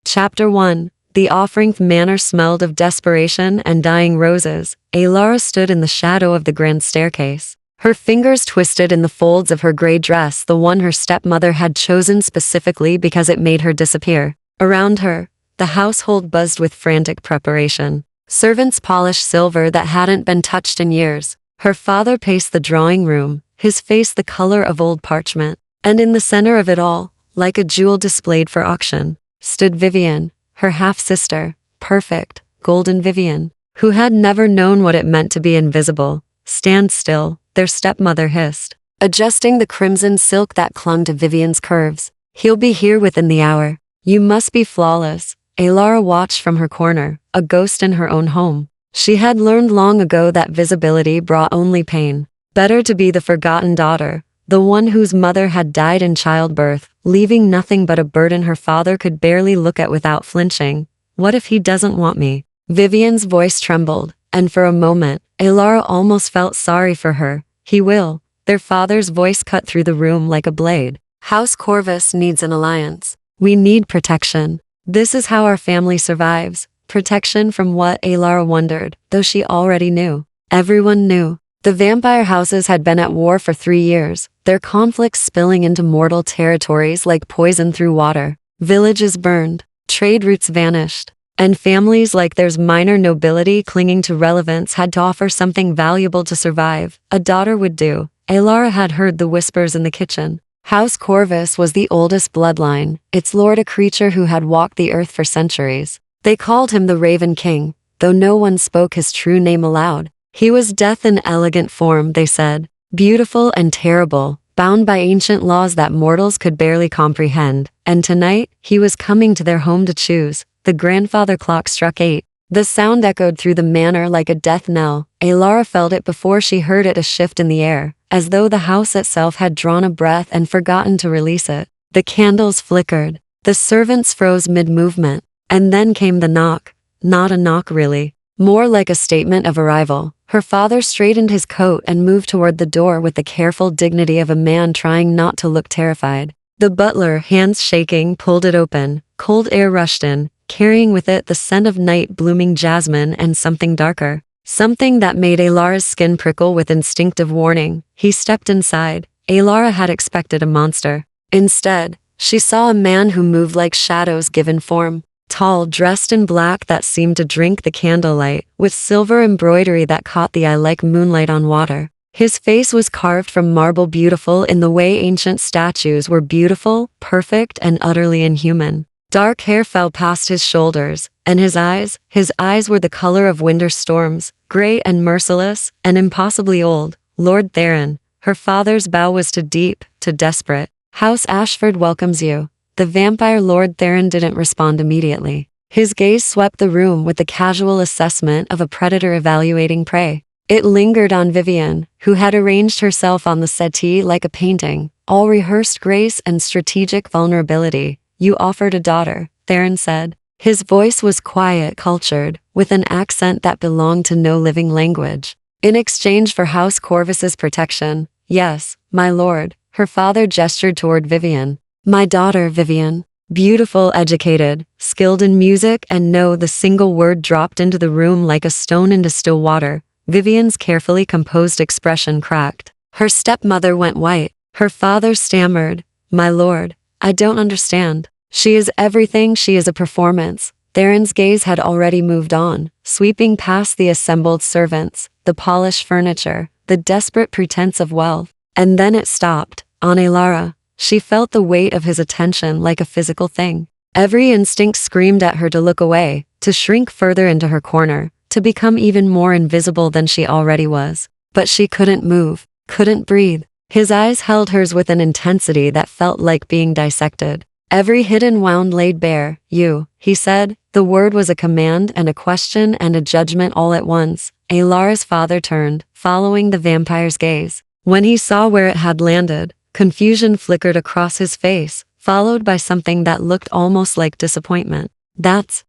Chapter 1. The offering manor smelled of desperation and dying roses. Alara stood in the shadow of the grand staircase. Her fingers twisted in the folds of her gray dress, the one her stepmother had chosen specifically because it made her disappear. Around her, the household buzzed with frantic preparation. Servants polished silver that hadn't been touched in years. Her father paced the drawing room, his face the color of old parchment. And in the center of it all, like a jewel displayed for auction, stood Vivian, her half-sister, perfect, golden Vivian, who had never known what it meant to be invisible. "Stand still," their stepmother hissed, adjusting the crimson silk that clung to Vivian's curves. "He'll be here within the hour. You must be flawless." Alara watched from her corner, a ghost in her own home. She had learned long ago that visibility brought only pain. Better to be the forgotten daughter, the one whose mother had died in childbirth, leaving nothing but a burden her father could barely look at without flinching. "What if he doesn't want me?" Vivian's voice trembled, and for a moment, Alara almost felt sorry for her. "He will." Their father's voice cut through the room like a blade. "House Corvus needs an alliance. We need protection. This is how our family survives." Protection from what, Alara wondered, though she already knew. Everyone knew. The vampire houses had been at war for 3 years, their conflicts spilling into mortal territories like poison through water. Villages burned, trade routes vanished, and families like theirs minor nobility clinging to relevance had to offer something valuable to survive. A daughter would do. Alara had heard the whispers in the kitchen. House Corvus was the oldest bloodline, its lord a creature who had walked the earth for centuries. They called him the Raven King, though no one spoke his true name aloud. He was death in elegant form, they said, beautiful and terrible, bound by ancient laws that mortals could barely comprehend. And tonight, he was coming to their home to choose. The grandfather clock struck 8. The sound echoed through the manor like a death knell. Alara felt it before she heard it, a shift in the air, as though the house itself had drawn a breath and forgotten to release it. The candles flickered. The servants froze mid-movement. And then came the knock. Not a knock really, more like a statement of arrival. Her father straightened his coat and moved toward the door with the careful dignity of a man trying not to look terrified. The butler, hands shaking, pulled it open. Cold air rushed in, carrying with it the scent of night-blooming jasmine and something darker. Something that made Alara's skin prickle with instinctive warning. He stepped inside. Alara had expected a monster. Instead, she saw a man who moved like shadows given form. Tall, dressed in black that seemed to drink the candlelight, with silver embroidery that caught the eye like moonlight on water. His face was carved from marble, beautiful in the way ancient statues were beautiful, perfect, and utterly inhuman. Dark hair fell past his shoulders, and his eyes were the color of winter storms, gray and merciless, and impossibly old. "Lord Theron." Her father's bow was to deep, to desperate. "House Ashford welcomes you." The vampire Lord Theron didn't respond immediately. His gaze swept the room with the casual assessment of a predator evaluating prey. It lingered on Vivian, who had arranged herself on the settee like a painting, all rehearsed grace and strategic vulnerability. "You offered a daughter," Theron said. His voice was quiet, cultured, with an accent that belonged to no living language. "In exchange for House Corvus's protection." "Yes, my lord." Her father gestured toward Vivian. "My daughter, Vivian. Beautiful, educated, skilled in music, and no." The single word dropped into the room like a stone into still water. Vivian's carefully composed expression cracked. Her stepmother went white. Her father stammered, "My lord, I don't understand." "She is everything. She is a performance." Theron's gaze had already moved on, sweeping past the assembled servants, the polished furniture, the desperate pretense of wealth. And then it stopped, on Alara. She felt the weight of his attention like a physical thing. Every instinct screamed at her to look away, to shrink further into her corner, to become even more invisible than she already was. But she couldn't move, couldn't breathe. His eyes held hers with an intensity that felt like being dissected. Every hidden wound laid bare. "You," he said. The word was a command and a question and a judgment all at once. Alara's father turned, following the vampire's gaze. When he saw where it had landed, confusion flickered across his face, followed by something that looked almost like disappointment. That's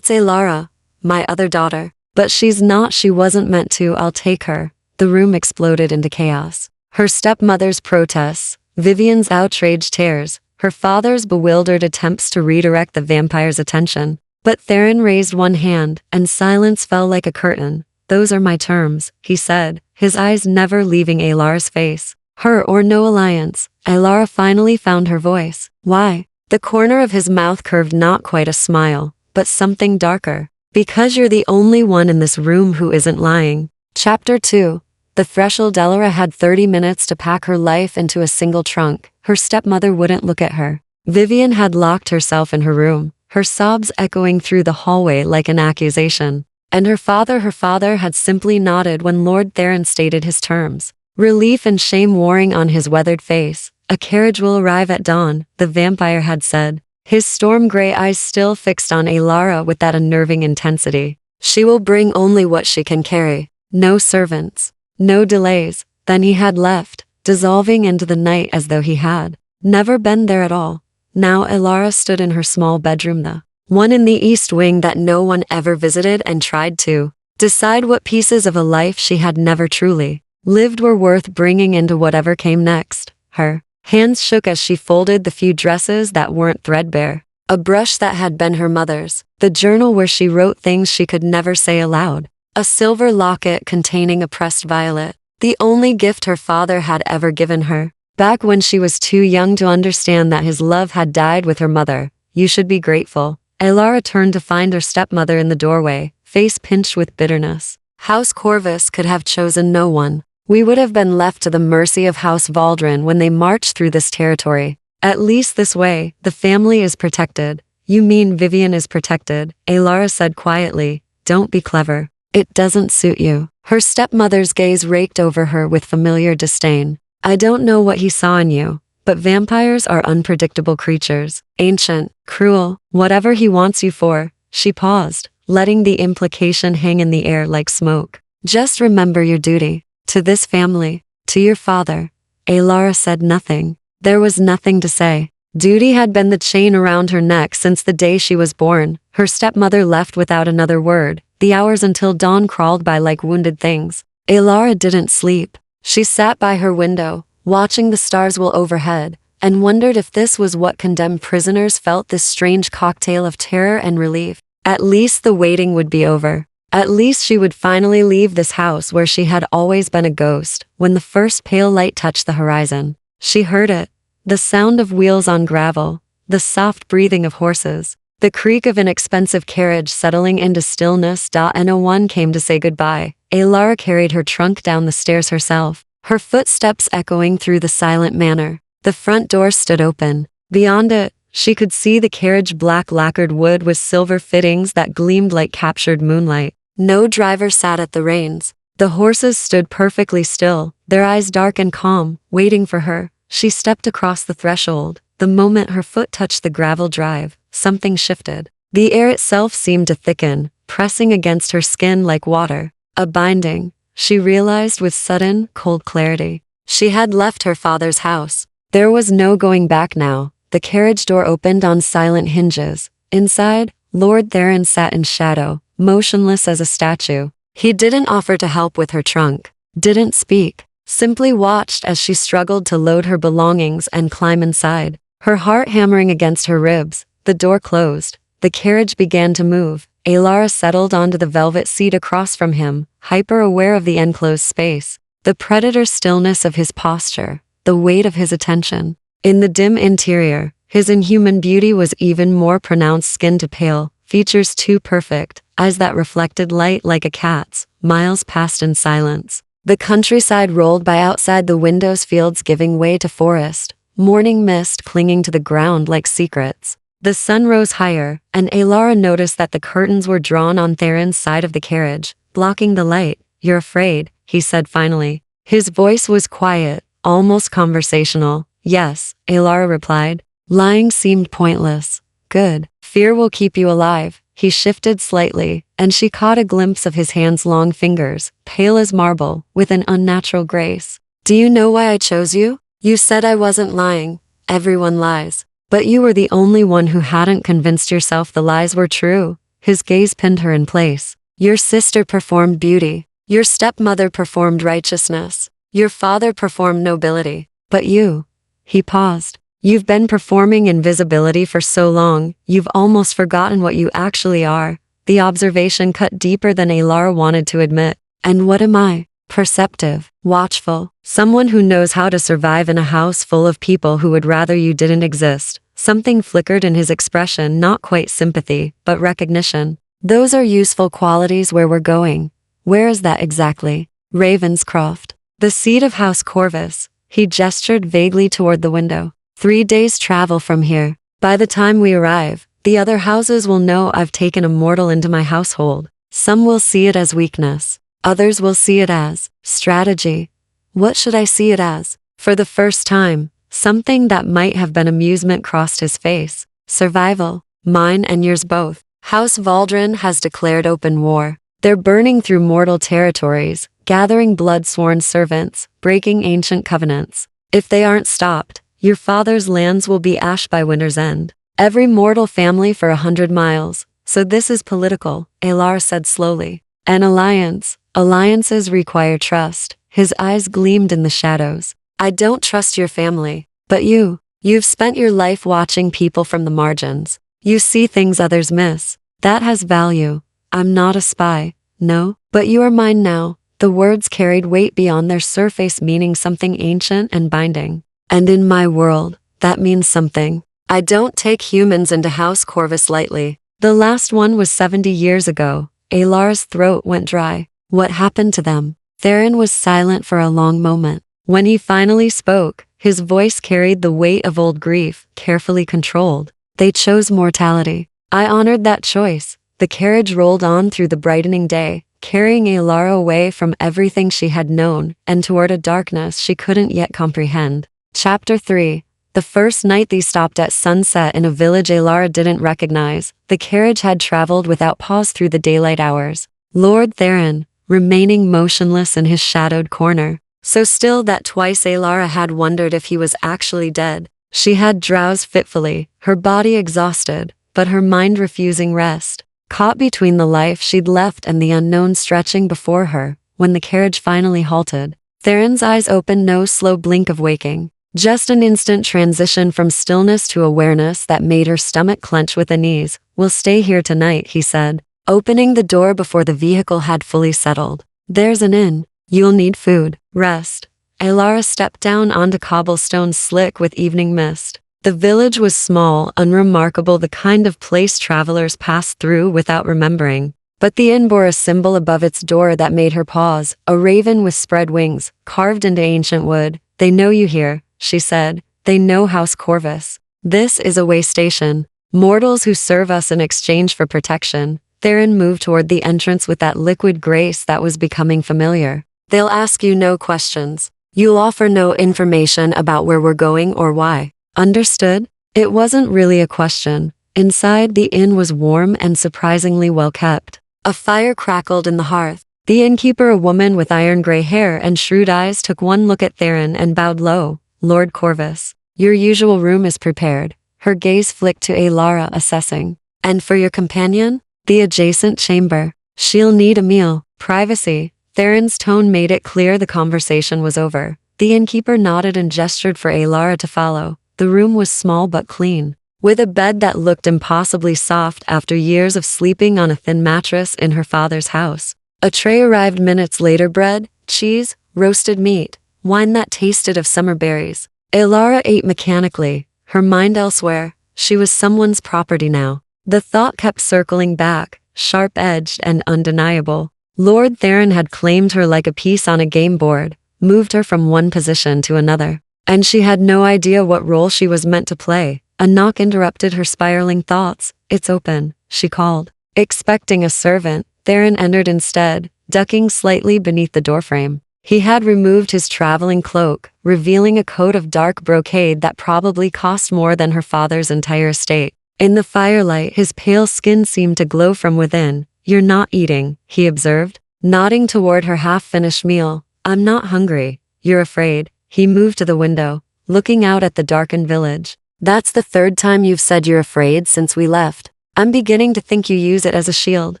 Alara, my other daughter. But she's not. She wasn't meant to. I'll take her." The room exploded into chaos. Her stepmother's protests, Vivian's outraged tears, her father's bewildered attempts to redirect the vampire's attention. But Theron raised one hand, and silence fell like a curtain. "Those are my terms," he said, his eyes never leaving Alara's face. "Her or no alliance." Alara finally found her voice. "Why?" The corner of his mouth curved not quite a smile, but something darker. "Because you're the only one in this room who isn't lying." Chapter 2. The threshold. Alara had 30 minutes to pack her life into a single trunk. Her stepmother wouldn't look at her. Vivian had locked herself in her room, her sobs echoing through the hallway like an accusation. And her father had simply nodded when Lord Theron stated his terms. Relief and shame warring on his weathered face. "A carriage will arrive at dawn," the vampire had said, his storm-gray eyes still fixed on Alara with that unnerving intensity. "She will bring only what she can carry. No servants. No delays." Then he had left, dissolving into the night as though he had never been there at all. Now Alara stood in her small bedroom, the one in the east wing that no one ever visited, and tried to decide what pieces of a life she had never truly lived were worth bringing into whatever came next. Her hands shook as she folded the few dresses that weren't threadbare, a brush that had been her mother's, the journal where she wrote things she could never say aloud, a silver locket containing a pressed violet, the only gift her father had ever given her, back when she was too young to understand that his love had died with her mother. "You should be grateful." Alara turned to find her stepmother in the doorway, face pinched with bitterness. "House Corvus could have chosen no one. We would have been left to the mercy of House Valdrin when they marched through this territory. At least this way, the family is protected." "You mean Vivian is protected," Alara said quietly. "Don't be clever. It doesn't suit you." Her stepmother's gaze raked over her with familiar disdain. "I don't know what he saw in you, but vampires are unpredictable creatures. Ancient, cruel, whatever he wants you for." She paused, letting the implication hang in the air like smoke. "Just remember your duty. To this family. To your father." Alara said nothing. There was nothing to say. Duty had been the chain around her neck since the day she was born. Her stepmother left without another word. The hours until dawn crawled by like wounded things. Alara didn't sleep. She sat by her window, watching the stars well overhead, and wondered if this was what condemned prisoners felt, this strange cocktail of terror and relief. At least the waiting would be over. At least she would finally leave this house where she had always been a ghost. When the first pale light touched the horizon, she heard it. The sound of wheels on gravel, the soft breathing of horses, the creak of an expensive carriage settling into stillness. No one came to say goodbye. Alara carried her trunk down the stairs herself, her footsteps echoing through the silent manor. The front door stood open. Beyond it, she could see the carriage, black lacquered wood with silver fittings that gleamed like captured moonlight. No driver sat at the reins. The horses stood perfectly still, their eyes dark and calm, waiting for her. She stepped across the threshold. The moment her foot touched the gravel drive, something shifted. The air itself seemed to thicken, pressing against her skin like water. A binding, she realized with sudden, cold clarity. She had left her father's house. There was no going back now. The carriage door opened on silent hinges. Inside, Lord Theron sat in shadow, motionless as a statue. He didn't offer to help with her trunk, didn't speak, simply watched as she struggled to load her belongings and climb inside, her heart hammering against her ribs. The door closed. The carriage began to move. Alara settled onto the velvet seat across from him, hyper-aware of the enclosed space, the predator stillness of his posture, the weight of his attention. In the dim interior, his inhuman beauty was even more pronounced, skin to pale, features too perfect, eyes that reflected light like a cat's. Miles passed in silence. The countryside rolled by outside the windows, fields giving way to forest, morning mist clinging to the ground like secrets. The sun rose higher, and Alara noticed that the curtains were drawn on Theron's side of the carriage, blocking the light. "You're afraid," he said finally. His voice was quiet, almost conversational. "Yes," Alara replied. Lying seemed pointless. "Good. Fear will keep you alive." He shifted slightly, and she caught a glimpse of his hand's long fingers, pale as marble, with an unnatural grace. "Do you know why I chose you? You said I wasn't lying. Everyone lies. But you were the only one who hadn't convinced yourself the lies were true." His gaze pinned her in place. "Your sister performed beauty. Your stepmother performed righteousness. Your father performed nobility. But you..." He paused. You've been performing invisibility for so long, you've almost forgotten what you actually are. The observation cut deeper than Alara wanted to admit. And what am I? Perceptive, watchful, someone who knows how to survive in a house full of people who would rather you didn't exist. Something flickered in his expression, not quite sympathy, but recognition. Those are useful qualities where we're going. Where is that exactly? Ravenscroft. The seat of House Corvus. He gestured vaguely toward the window. 3 days' travel from here. By the time we arrive, the other houses will know I've taken Immortal into my household. Some will see it as weakness. Others will see it as strategy. What should I see it as? For the first time, something that might have been amusement crossed his face. Survival. Mine and yours both. House Valdrin has declared open war. They're burning through mortal territories, gathering blood-sworn servants, breaking ancient covenants. If they aren't stopped, your father's lands will be ash by winter's end. Every mortal family for 100 miles. So this is political, Alara said slowly. An alliance. Alliances require trust. His eyes gleamed in the shadows. I don't trust your family. But you've spent your life watching people from the margins. You see things others miss. That has value. I'm not a spy. No, but you are mine now. The words carried weight beyond their surface, meaning something ancient and binding. And in my world, that means something. I don't take humans into House Corvus lightly. The last one was 70 years ago. Alara's throat went dry. What happened to them? Theron was silent for a long moment. When he finally spoke, his voice carried the weight of old grief, carefully controlled. They chose mortality. I honored that choice. The carriage rolled on through the brightening day, carrying Alara away from everything she had known and toward a darkness she couldn't yet comprehend. Chapter 3. The first night they stopped at sunset in a village Alara didn't recognize, the carriage had traveled without pause through the daylight hours. Lord Theron, remaining motionless in his shadowed corner, so still that twice Alara had wondered if he was actually dead. She had drowsed fitfully, her body exhausted, but her mind refusing rest. Caught between the life she'd left and the unknown stretching before her, when the carriage finally halted, Theron's eyes opened, no slow blink of waking. Just an instant transition from stillness to awareness that made her stomach clench with unease. We'll stay here tonight, he said, opening the door before the vehicle had fully settled. There's an inn. You'll need food, rest. Alara stepped down onto cobblestones slick with evening mist. The village was small, unremarkable, the kind of place travelers passed through without remembering. But the inn bore a symbol above its door that made her pause, a raven with spread wings, carved into ancient wood. They know you here, she said. They know House Corvus. This is a way station. Mortals who serve us in exchange for protection. Theron moved toward the entrance with that liquid grace that was becoming familiar. They'll ask you no questions. You'll offer no information about where we're going or why. Understood? It wasn't really a question. Inside, the inn was warm and surprisingly well kept. A fire crackled in the hearth. The innkeeper, a woman with iron gray hair and shrewd eyes, took one look at Theron and bowed low. Lord Corvus, your usual room is prepared. Her gaze flicked to Alara, assessing. And for your companion? The adjacent chamber. She'll need a meal. Privacy. Theron's tone made it clear the conversation was over. The innkeeper nodded and gestured for Alara to follow. The room was small but clean, with a bed that looked impossibly soft after years of sleeping on a thin mattress in her father's house. A tray arrived minutes later, bread, cheese, roasted meat, wine that tasted of summer berries. Alara ate mechanically, her mind elsewhere. She was someone's property now. The thought kept circling back, sharp-edged and undeniable. Lord Theron had claimed her like a piece on a game board, moved her from one position to another. And she had no idea what role she was meant to play. A knock interrupted her spiraling thoughts. It's open, she called. Expecting a servant, Theron entered instead, ducking slightly beneath the doorframe. He had removed his traveling cloak, revealing a coat of dark brocade that probably cost more than her father's entire estate. In the firelight, his pale skin seemed to glow from within. You're not eating, he observed, nodding toward her half-finished meal. I'm not hungry. You're afraid. He moved to the window, looking out at the darkened village. That's the third time you've said you're afraid since we left. I'm beginning to think you use it as a shield.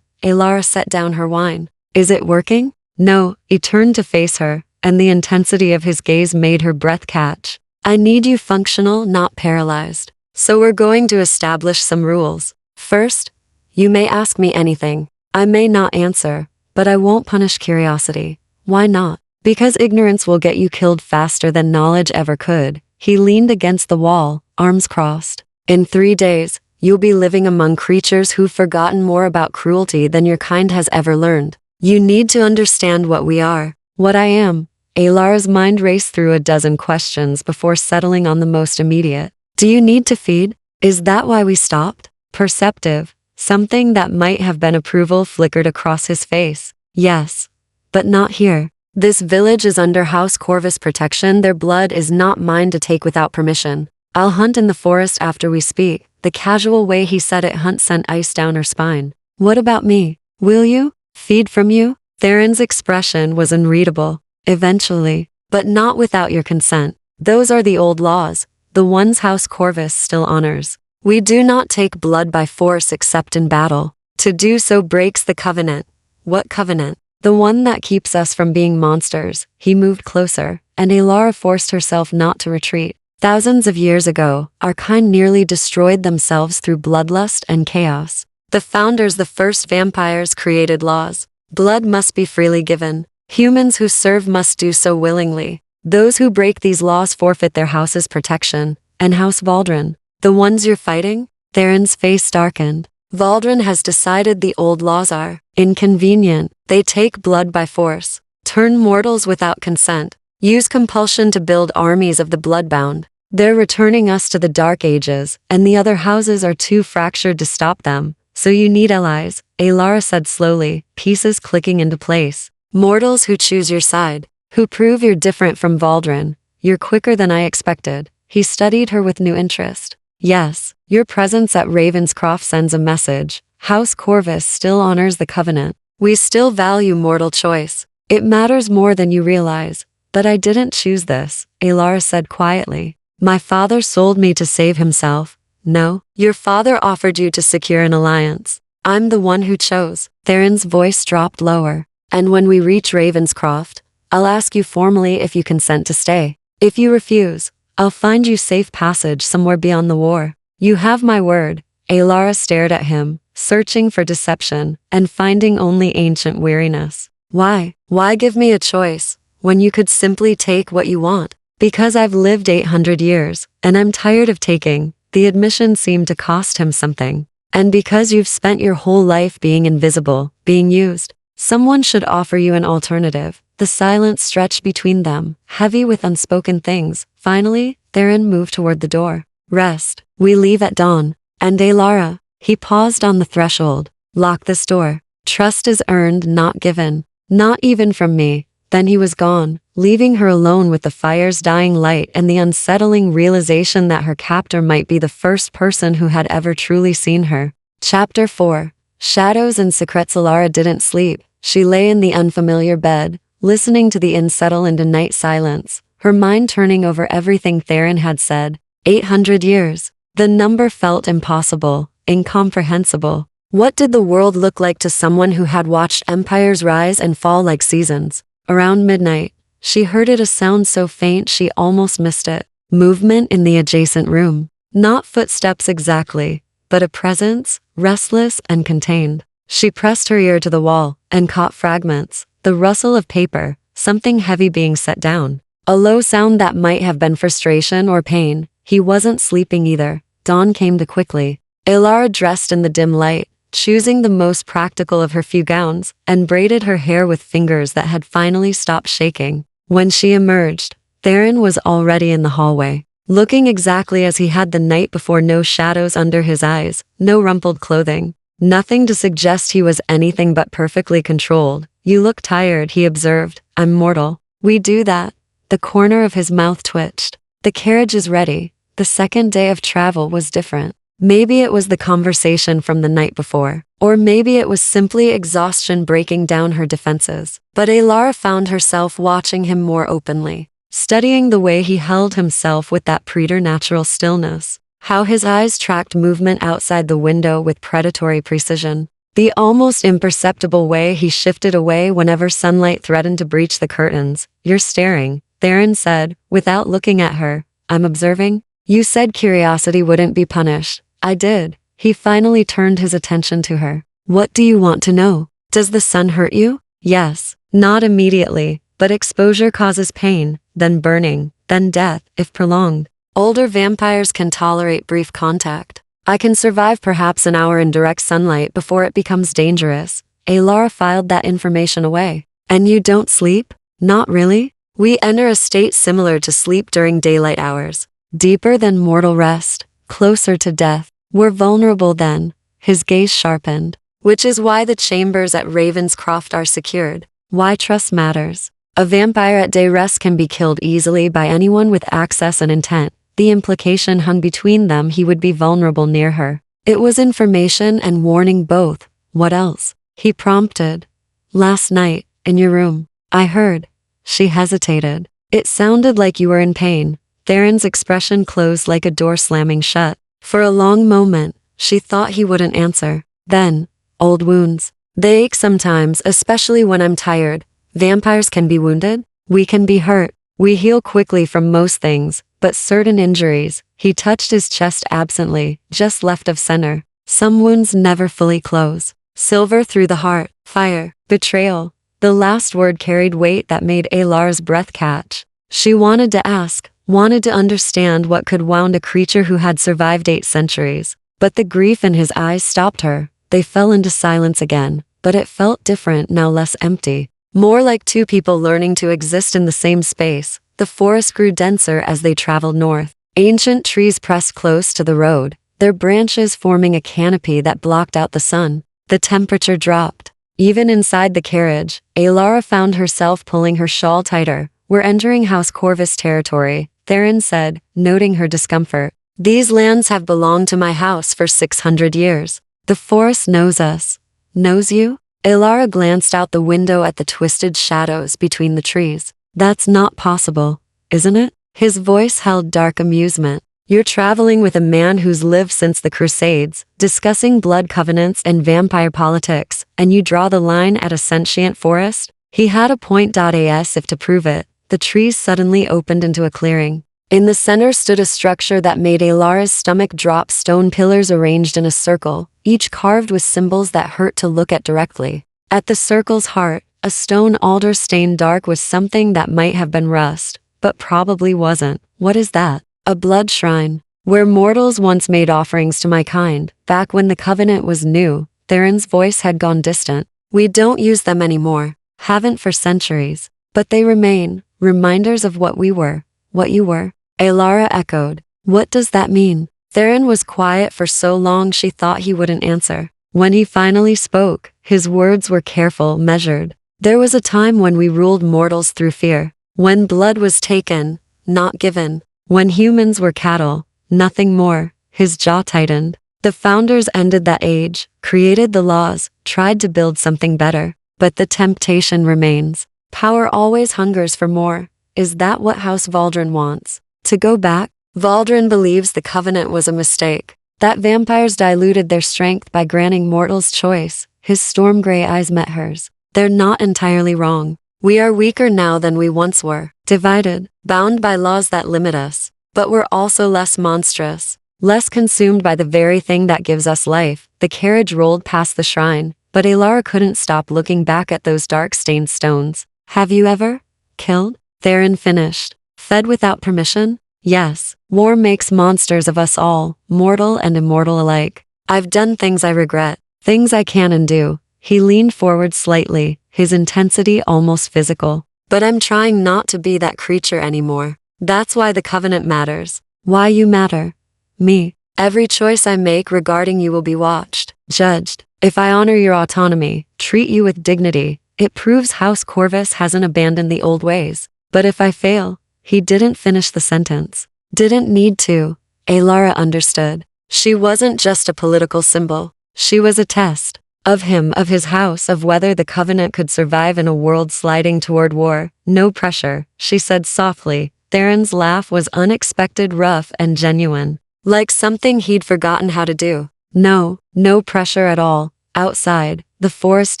Alara set down her wine. Is it working? No, he turned to face her, and the intensity of his gaze made her breath catch. I need you functional, not paralyzed. So we're going to establish some rules. First, you may ask me anything. I may not answer, but I won't punish curiosity. Why not? Because ignorance will get you killed faster than knowledge ever could. He leaned against the wall, arms crossed. In 3 days, you'll be living among creatures who've forgotten more about cruelty than your kind has ever learned. You need to understand what we are, what I am. Alara's mind raced through a dozen questions before settling on the most immediate. Do you need to feed? Is that why we stopped? Perceptive. Something that might have been approval flickered across his face. Yes. But not here. This village is under House Corvus protection. Their blood is not mine to take without permission. I'll hunt in the forest after we speak. The casual way he said it sent ice down her spine. What about me? Will you? Feed from you? Theron's expression was unreadable. Eventually. But not without your consent. Those are the old laws, the ones House Corvus still honors. We do not take blood by force except in battle. To do so breaks the covenant. What covenant? The one that keeps us from being monsters. He moved closer, and Alara forced herself not to retreat. Thousands of years ago, our kind nearly destroyed themselves through bloodlust and chaos. The founders, the first vampires, created laws. Blood must be freely given. Humans who serve must do so willingly. Those who break these laws forfeit their house's protection. And House Valdrin, the ones you're fighting? Theron's face darkened. Valdrin has decided the old laws are inconvenient. They take blood by force, turn mortals without consent, use compulsion to build armies of the bloodbound. They're returning us to the Dark Ages, and the other houses are too fractured to stop them. So you need allies, Alara said slowly, pieces clicking into place. Mortals who choose your side, who prove you're different from Valdrin. You're quicker than I expected. He studied her with new interest. Yes, your presence at Ravenscroft sends a message. House Corvus still honors the covenant. We still value mortal choice. It matters more than you realize. But I didn't choose this, Alara said quietly. My father sold me to save himself. No, your father offered you to secure an alliance. I'm the one who chose. Theron's voice dropped lower. And when we reach Ravenscroft, I'll ask you formally if you consent to stay. If you refuse, I'll find you safe passage somewhere beyond the war. You have my word. Alara stared at him, searching for deception, and finding only ancient weariness. Why? Why give me a choice, when you could simply take what you want? Because I've lived 800 years, and I'm tired of taking. The admission seemed to cost him something. And because you've spent your whole life being invisible, being used, someone should offer you an alternative. The silence stretched between them, heavy with unspoken things. Finally, Theron moved toward the door. Rest. We leave at dawn. And Alara. He paused on the threshold. Lock this door. Trust is earned, not given. Not even from me. Then he was gone, leaving her alone with the fire's dying light and the unsettling realization that her captor might be the first person who had ever truly seen her. Chapter 4. Shadows and secrets. Alara didn't sleep. She lay in the unfamiliar bed, listening to the inn settle into night silence, her mind turning over everything Theron had said. 800 years. The number felt impossible, incomprehensible. What did the world look like to someone who had watched empires rise and fall like seasons? Around midnight, she heard a sound so faint she almost missed it. Movement in the adjacent room. Not footsteps exactly, but a presence, restless and contained. She pressed her ear to the wall and caught fragments, the rustle of paper, something heavy being set down. A low sound that might have been frustration or pain. He wasn't sleeping either. Dawn came too quickly. Alara dressed in the dim light, choosing the most practical of her few gowns, and braided her hair with fingers that had finally stopped shaking. When she emerged, Theron was already in the hallway, looking exactly as he had the night before. No shadows under his eyes, no rumpled clothing, nothing to suggest he was anything but perfectly controlled. You look tired, he observed. I'm mortal. We do that. The corner of his mouth twitched. The carriage is ready. The second day of travel was different. Maybe it was the conversation from the night before, or maybe it was simply exhaustion breaking down her defenses. But Alara found herself watching him more openly, studying the way he held himself with that preternatural stillness, how his eyes tracked movement outside the window with predatory precision, the almost imperceptible way he shifted away whenever sunlight threatened to breach the curtains. You're staring, Theron said, without looking at her. I'm observing. You said curiosity wouldn't be punished. I did. He finally turned his attention to her. What do you want to know? Does the sun hurt you? Yes. Not immediately, but exposure causes pain, then burning, then death, if prolonged. Older vampires can tolerate brief contact. I can survive perhaps an hour in direct sunlight before it becomes dangerous. Alara filed that information away. And you don't sleep? Not really. We enter a state similar to sleep during daylight hours. Deeper than mortal rest, closer to death. We're vulnerable then. His gaze sharpened. Which is why the chambers at Ravenscroft are secured. Why trust matters. A vampire at day rest can be killed easily by anyone with access and intent. The implication hung between them he would be vulnerable near her. It was information and warning both. What else? He prompted. Last night, in your room, I heard. She hesitated. It sounded like you were in pain. Theron's expression closed like a door slamming shut. For a long moment, she thought he wouldn't answer. Then, old wounds. They ache sometimes, especially when I'm tired. Vampires can be wounded. We can be hurt. We heal quickly from most things, but certain injuries. He touched his chest absently, just left of center. Some wounds never fully close. Silver through the heart. Fire. Betrayal. The last word carried weight that made Alara's breath catch. She wanted to ask, wanted to understand what could wound a creature who had survived 8 centuries. But the grief in his eyes stopped her. They fell into silence again, but it felt different now, less empty. More like two people learning to exist in the same space. The forest grew denser as they traveled north. Ancient trees pressed close to the road, their branches forming a canopy that blocked out the sun. The temperature dropped. Even inside the carriage, Alara found herself pulling her shawl tighter. We're entering House Corvus territory, Theron said, noting her discomfort. These lands have belonged to my house for 600 years. The forest knows us. Knows you? Alara glanced out the window at the twisted shadows between the trees. That's not possible, isn't it? His voice held dark amusement. You're traveling with a man who's lived since the Crusades, discussing blood covenants and vampire politics, and you draw the line at a sentient forest? He had a point. As if to prove it, the trees suddenly opened into a clearing. In the center stood a structure that made Alara's stomach drop. Stone pillars arranged in a circle, each carved with symbols that hurt to look at directly. At the circle's heart, a stone altar stained dark with something that might have been rust, but probably wasn't. What is that? A blood shrine, where mortals once made offerings to my kind. Back when the covenant was new, Theron's voice had gone distant. We don't use them anymore. Haven't for centuries. But they remain, reminders of what we were, what you were. Alara echoed. What does that mean? Theron was quiet for so long she thought he wouldn't answer. When he finally spoke, his words were careful, measured. There was a time when we ruled mortals through fear. When blood was taken, not given. When humans were cattle, nothing more. His jaw tightened. The founders ended that age, created the laws, tried to build something better. But the temptation remains. Power always hungers for more. Is that what House Valdrin wants? To go back? Valdrin believes the covenant was a mistake. That vampires diluted their strength by granting mortals choice. His storm gray eyes met hers. They're not entirely wrong. We are weaker now than we once were. Divided, bound by laws that limit us. But we're also less monstrous. Less consumed by the very thing that gives us life. The carriage rolled past the shrine, but Alara couldn't stop looking back at those dark-stained stones. Have you ever? Killed? Theron finished. Fed without permission? Yes. War makes monsters of us all, mortal and immortal alike. I've done things I regret, things I can undo. He leaned forward slightly, his intensity almost physical. But I'm trying not to be that creature anymore. That's why the covenant matters. Why you matter. Me. Every choice I make regarding you will be watched, judged. If I honor your autonomy, treat you with dignity, it proves House Corvus hasn't abandoned the old ways. But if I fail, he didn't finish the sentence. Didn't need to. Alara understood. She wasn't just a political symbol. She was a test. Of him, of his house, of whether the covenant could survive in a world sliding toward war. No pressure, she said softly. Theron's laugh was unexpected, rough, and genuine. Like something he'd forgotten how to do. No pressure at all. Outside, the forest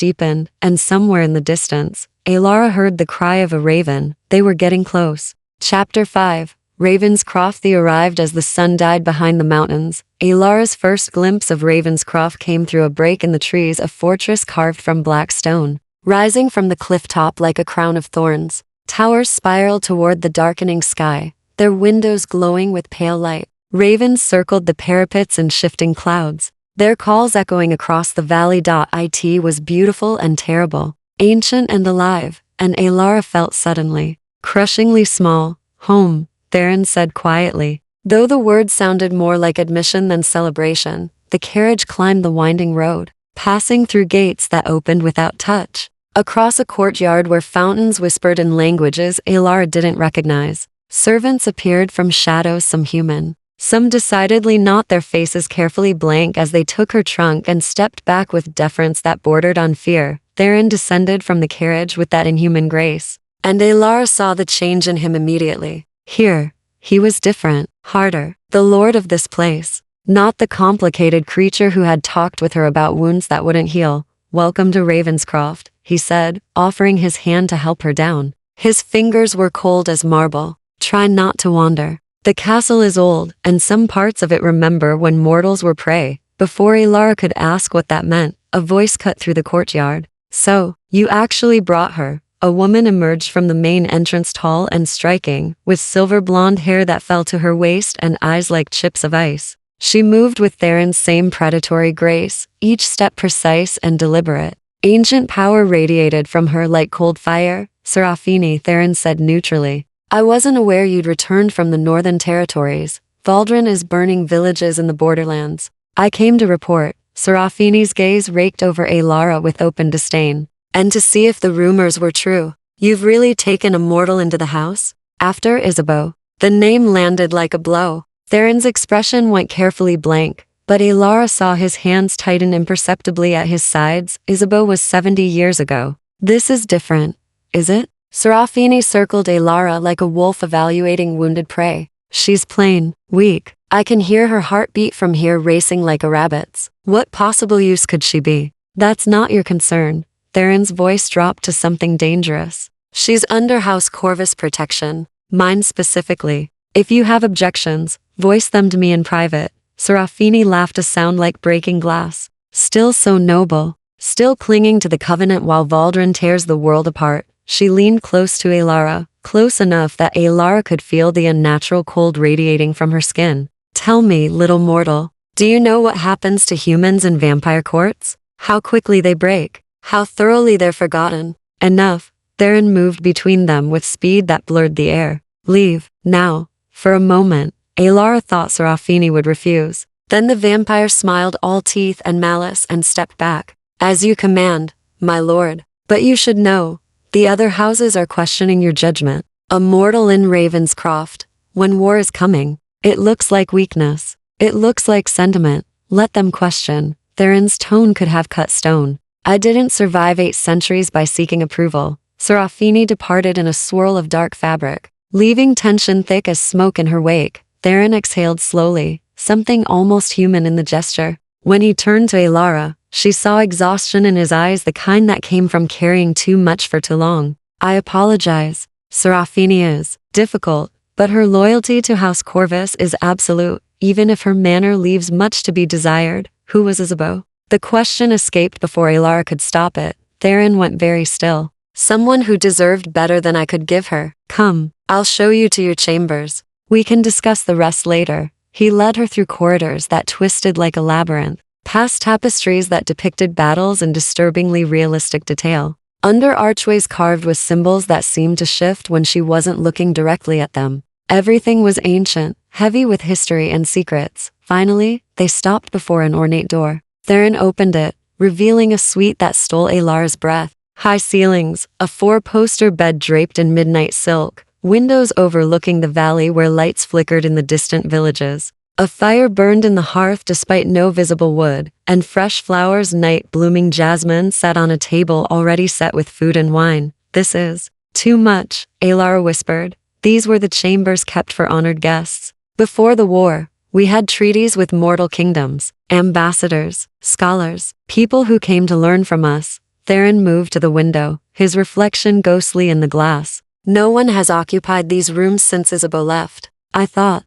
deepened, and somewhere in the distance, Alara heard the cry of a raven. They were getting close. Chapter 5. Ravenscroft they arrived as the sun died behind the mountains. Alara's first glimpse of Ravenscroft came through a break in the trees, a fortress carved from black stone. Rising from the cliff top like a crown of thorns, towers spiraled toward the darkening sky, their windows glowing with pale light. Ravens circled the parapets in shifting clouds, their calls echoing across the valley. It was beautiful and terrible, ancient and alive, and Alara felt suddenly, crushingly small. Home, Theron said quietly. Though the words sounded more like admission than celebration, the carriage climbed the winding road, passing through gates that opened without touch. Across a courtyard where fountains whispered in languages Alara didn't recognize, servants appeared from shadows, some human, some decidedly not, their faces carefully blank as they took her trunk and stepped back with deference that bordered on fear. Theron descended from the carriage with that inhuman grace, and Alara saw the change in him immediately. Here, he was different, harder, the lord of this place, not the complicated creature who had talked with her about wounds that wouldn't heal. "Welcome to Ravenscroft," he said, offering his hand to help her down. His fingers were cold as marble. "Try not to wander. The castle is old, and some parts of it remember when mortals were prey." Before Alara could ask what that meant, a voice cut through the courtyard. "So, you actually brought her." A woman emerged from the main entrance, tall and striking, with silver blonde hair that fell to her waist and eyes like chips of ice. She moved with Theron's same predatory grace, each step precise and deliberate. Ancient power radiated from her like cold fire. "Serafini," Theron said neutrally, "I wasn't aware you'd returned from the northern territories. Valdrin is burning villages in the borderlands. I came to report." Serafini's gaze raked over Alara with open disdain. "And to see if the rumors were true. You've really taken Immortal into the house?" "After Isabeau." The name landed like a blow. Theron's expression went carefully blank, but Alara saw his hands tighten imperceptibly at his sides. "Isabeau was 70 years ago. This is different, is it?" Serafini circled Alara like a wolf evaluating wounded prey. "She's plain, weak. I can hear her heartbeat from here, racing like a rabbit's. What possible use could she be?" "That's not your concern." Theron's voice dropped to something dangerous. "She's under House Corvus protection. Mine specifically. If you have objections, voice them to me in private." Serafini laughed, a sound like breaking glass. "Still so noble. Still clinging to the covenant while Valdrin tears the world apart." She leaned close to Alara, close enough that Alara could feel the unnatural cold radiating from her skin. "Tell me, little mortal, do you know what happens to humans in vampire courts? How quickly they break. How thoroughly they're forgotten." "Enough." Theron moved between them with speed that blurred the air. "Leave, now." For a moment, Alara thought Serafini would refuse. Then the vampire smiled, all teeth and malice, and stepped back. "As you command, my lord. But you should know, the other houses are questioning your judgment. A mortal in Ravenscroft. When war is coming, it looks like weakness. It looks like sentiment. Let them question." Theron's tone could have cut stone. "I didn't survive 8 centuries by seeking approval." Serafini departed in a swirl of dark fabric, leaving tension thick as smoke in her wake. Theron exhaled slowly, something almost human in the gesture. When he turned to Alara, she saw exhaustion in his eyes, the kind that came from carrying too much for too long. "I apologize." Serafini is difficult, but her loyalty to House Corvus is absolute, even if her manner leaves much to be desired. "Who was Isabeau?" The question escaped before Alara could stop it. Theron went very still. "Someone who deserved better than I could give her. Come, I'll show you to your chambers. We can discuss the rest later." He led her through corridors that twisted like a labyrinth, past tapestries that depicted battles in disturbingly realistic detail, under archways carved with symbols that seemed to shift when she wasn't looking directly at them. Everything was ancient, heavy with history and secrets. Finally, they stopped before an ornate door. Theron opened it, revealing a suite that stole Alara's breath. High ceilings, a 4-poster bed draped in midnight silk, windows overlooking the valley where lights flickered in the distant villages. A fire burned in the hearth despite no visible wood, and fresh flowers, night-blooming jasmine, sat on a table already set with food and wine. "This is too much," Alara whispered. These were the chambers kept for honored guests. "Before the war, we had treaties with mortal kingdoms, ambassadors, scholars, people who came to learn from us." Theron moved to the window, his reflection ghostly in the glass. "No one has occupied these rooms since Isabeau left. I thought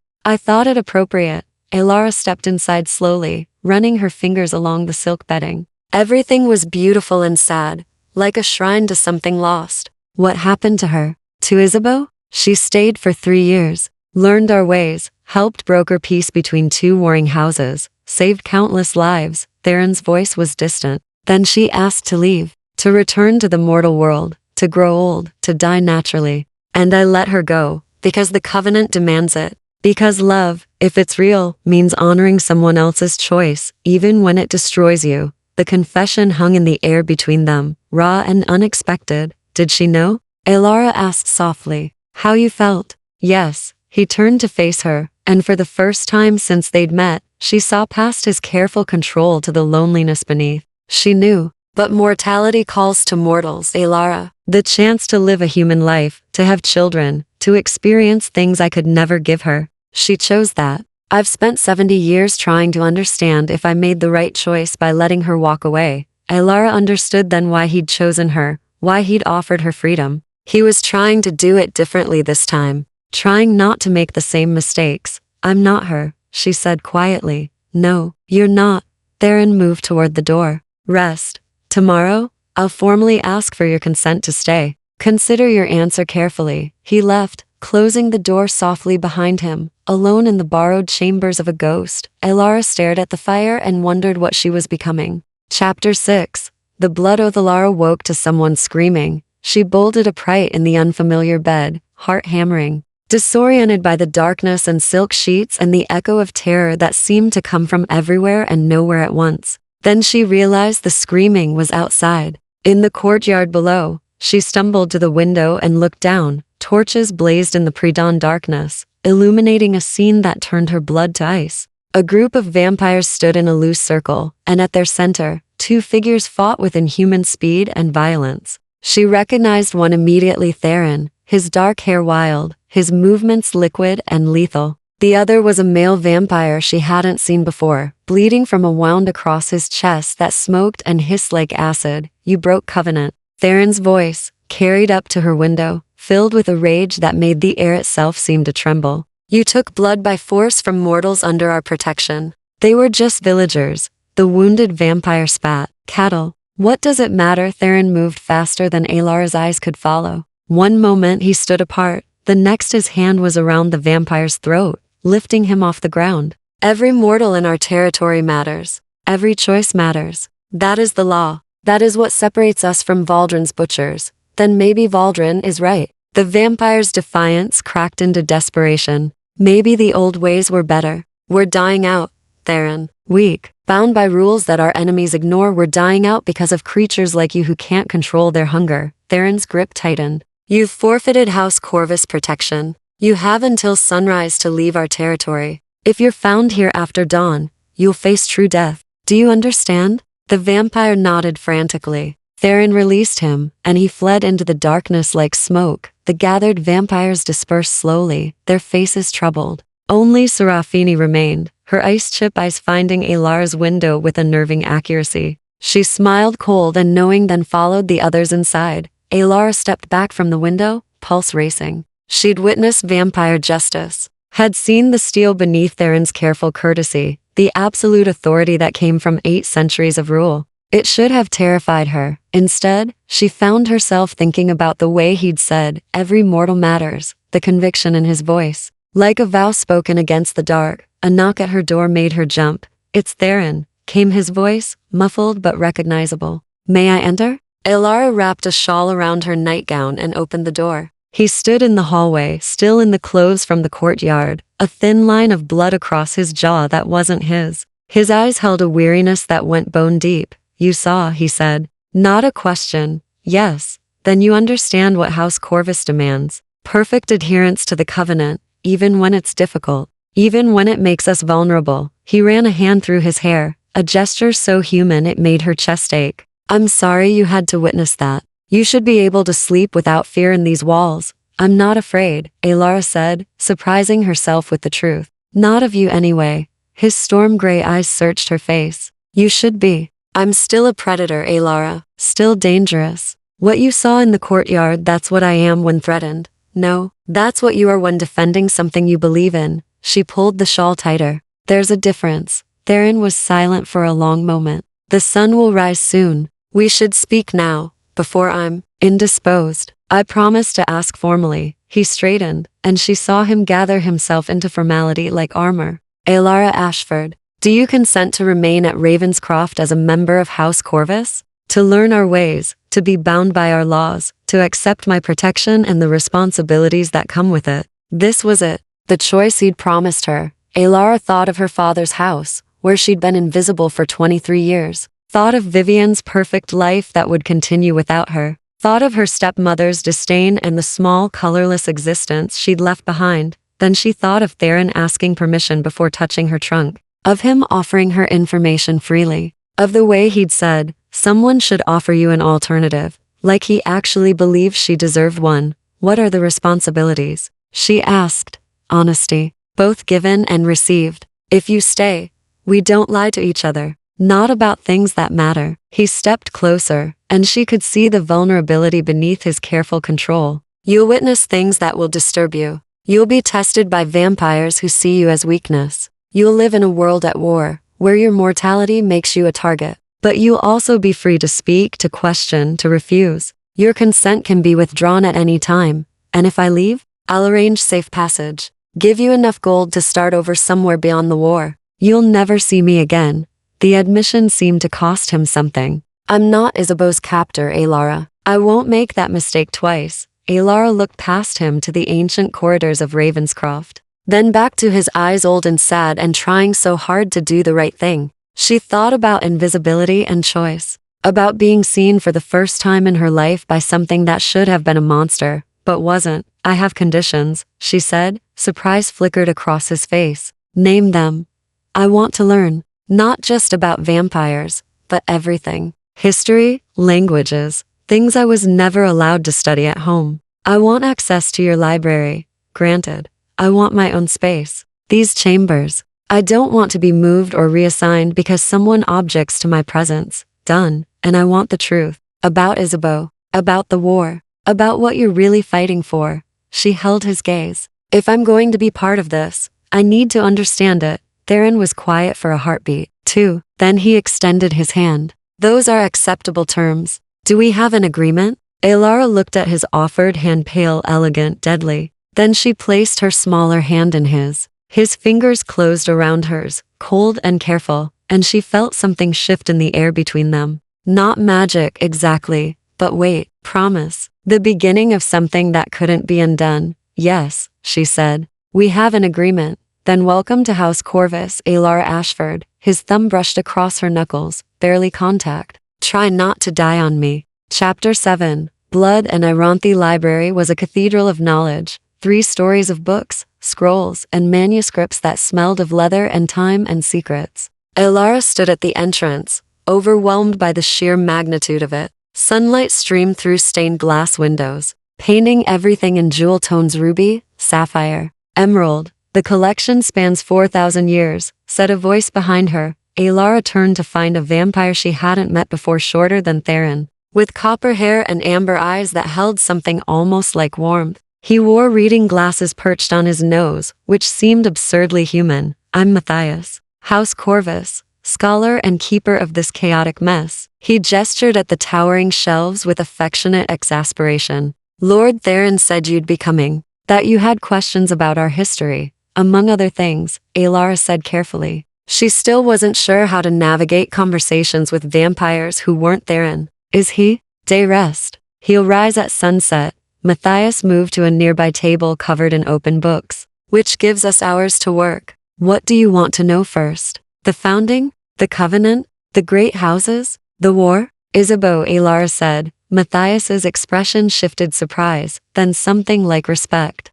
it appropriate. Elara stepped inside slowly, running her fingers along the silk bedding. Everything was beautiful and sad, like a shrine to something lost. What happened to her? To Isabeau? She stayed for 3 years, learned our ways, helped broker peace between two warring houses, saved countless lives. Theron's voice was distant. Then she asked to leave, to return to the mortal world, to grow old, to die naturally. And I let her go, because the covenant demands it. Because love, if it's real, means honoring someone else's choice, even when it destroys you. The confession hung in the air between them, raw and unexpected. Did she know? Elara asked softly. How you felt? Yes. He turned to face her, and for the first time since they'd met, she saw past his careful control to the loneliness beneath. She knew. But mortality calls to mortals, Elara. The chance to live a human life, to have children, to experience things I could never give her. She chose that. I've spent 70 years trying to understand if I made the right choice by letting her walk away. Elara understood then why he'd chosen her, why he'd offered her freedom. He was trying to do it differently this time, trying not to make the same mistakes. I'm not her, she said quietly. No, you're not. Theron moved toward the door. Rest. Tomorrow, I'll formally ask for your consent to stay. Consider your answer carefully. He left, closing the door softly behind him. Alone in the borrowed chambers of a ghost, Elara stared at the fire and wondered what she was becoming. Chapter 6. The blood of Elara woke to someone screaming. She bolted upright in the unfamiliar bed, heart hammering, disoriented by the darkness and silk sheets and the echo of terror that seemed to come from everywhere and nowhere at once. Then she realized the screaming was outside. In the courtyard below, she stumbled to the window and looked down. Torches blazed in the pre-dawn darkness, illuminating a scene that turned her blood to ice. A group of vampires stood in a loose circle, and at their center, two figures fought with inhuman speed and violence. She recognized one immediately: Theron, his dark hair wild, his movements liquid and lethal. The other was a male vampire she hadn't seen before, bleeding from a wound across his chest that smoked and hissed like acid. You broke covenant. Theron's voice, carried up to her window, filled with a rage that made the air itself seem to tremble. You took blood by force from mortals under our protection. They were just villagers. The wounded vampire spat. Cattle. What does it matter? Theron moved faster than Elara's eyes could follow. One moment he stood apart, the next his hand was around the vampire's throat, lifting him off the ground. Every mortal in our territory matters. Every choice matters. That is the law. That is what separates us from Valdrin's butchers. Then maybe Valdrin is right. The vampire's defiance cracked into desperation. Maybe the old ways were better. We're dying out, Theron. Weak, bound by rules that our enemies ignore. We're dying out because of creatures like you who can't control their hunger. Theron's grip tightened. You've forfeited House Corvus protection. You have until sunrise to leave our territory. If you're found here after dawn, you'll face true death. Do you understand? The vampire nodded frantically. Theron released him, and he fled into the darkness like smoke. The gathered vampires dispersed slowly, their faces troubled. Only Serafini remained, her ice-chip eyes finding Elara's window with unnerving accuracy. She smiled cold and knowing, then followed the others inside. Elara stepped back from the window, pulse racing. She'd witnessed vampire justice, had seen the steel beneath Theron's careful courtesy, the absolute authority that came from 8 centuries of rule. It should have terrified her. Instead, she found herself thinking about the way he'd said, "Every mortal matters," the conviction in his voice. Like a vow spoken against the dark, a knock at her door made her jump. "It's Theron," came his voice, muffled but recognizable. "May I enter?" Elara wrapped a shawl around her nightgown and opened the door. He stood in the hallway, still in the clothes from the courtyard, a thin line of blood across his jaw that wasn't his. His eyes held a weariness that went bone deep. "You saw," he said. "Not a question." "Yes." "Then you understand what House Corvus demands. Perfect adherence to the covenant, even when it's difficult, even when it makes us vulnerable." He ran a hand through his hair, a gesture so human it made her chest ache. "I'm sorry you had to witness that. You should be able to sleep without fear in these walls." "I'm not afraid," Elara said, surprising herself with the truth. "Not of you anyway." His storm gray eyes searched her face. "You should be." "I'm still a predator, Elara. Still dangerous. What you saw in the courtyard, that's what I am when threatened. No, that's what you are when defending something you believe in. She pulled the shawl tighter. There's a difference. Theron was silent for a long moment. The sun will rise soon. We should speak now, before I'm indisposed. I promise to ask formally. He straightened, and she saw him gather himself into formality like armor. Alara Ashford, do you consent to remain at Ravenscroft as a member of House Corvus? To learn our ways, to be bound by our laws, to accept my protection and the responsibilities that come with it. This was it, the choice he'd promised her. Alara thought of her father's house, where she'd been invisible for 23 years. Thought of Vivian's perfect life that would continue without her. Thought of her stepmother's disdain and the small, colorless existence she'd left behind. Then she thought of Theron asking permission before touching her trunk. Of him offering her information freely. Of the way he'd said, someone should offer you an alternative. Like he actually believed she deserved one. What are the responsibilities? She asked. Honesty. Both given and received. If you stay, we don't lie to each other. Not about things that matter. He stepped closer, and she could see the vulnerability beneath his careful control. You'll witness things that will disturb you. You'll be tested by vampires who see you as weakness. You'll live in a world at war, where your mortality makes you a target. But you'll also be free to speak, to question, to refuse. Your consent can be withdrawn at any time. And if I leave, I'll arrange safe passage. Give you enough gold to start over somewhere beyond the war. You'll never see me again. The admission seemed to cost him something. I'm not Isabeau's captor, Alara. I won't make that mistake twice. Alara looked past him to the ancient corridors of Ravenscroft. Then back to his eyes, old and sad and trying so hard to do the right thing. She thought about invisibility and choice. About being seen for the first time in her life by something that should have been a monster, but wasn't. I have conditions, she said. Surprise flickered across his face. Name them. I want to learn. Not just about vampires, but everything. History, languages, things I was never allowed to study at home. I want access to your library. Granted. I want my own space. These chambers. I don't want to be moved or reassigned because someone objects to my presence. Done. And I want the truth. About Isabeau. About the war. About what you're really fighting for. She held his gaze. If I'm going to be part of this, I need to understand it. Theron was quiet for a heartbeat, too. Then he extended his hand. Those are acceptable terms. Do we have an agreement? Alara looked at his offered hand, pale, elegant, deadly. Then she placed her smaller hand in his. His fingers closed around hers, cold and careful, and she felt something shift in the air between them. Not magic exactly, but wait, promise. The beginning of something that couldn't be undone. Yes, she said. We have an agreement. Then welcome to House Corvus, Alara Ashford. His thumb brushed across her knuckles, barely contact. Try not to die on me. Chapter 7. Blood and Ironthe Library was a cathedral of knowledge. 3 stories of books, scrolls, and manuscripts that smelled of leather and time and secrets. Alara stood at the entrance, overwhelmed by the sheer magnitude of it. Sunlight streamed through stained glass windows, painting everything in jewel tones: ruby, sapphire, emerald. The collection spans 4,000 years, said a voice behind her. Alara turned to find a vampire she hadn't met before, shorter than Theron, with copper hair and amber eyes that held something almost like warmth. He wore reading glasses perched on his nose, which seemed absurdly human. I'm Matthias, House Corvus, scholar and keeper of this chaotic mess. He gestured at the towering shelves with affectionate exasperation. Lord Theron said you'd be coming, that you had questions about our history. Among other things, Alara said carefully. She still wasn't sure how to navigate conversations with vampires who weren't Theron. Is he? Day rest. He'll rise at sunset. Matthias moved to a nearby table covered in open books, which gives us hours to work. What do you want to know first? The founding? The covenant? The great houses? The war? Isabeau, Alara said. Matthias's expression shifted surprise, then something like respect.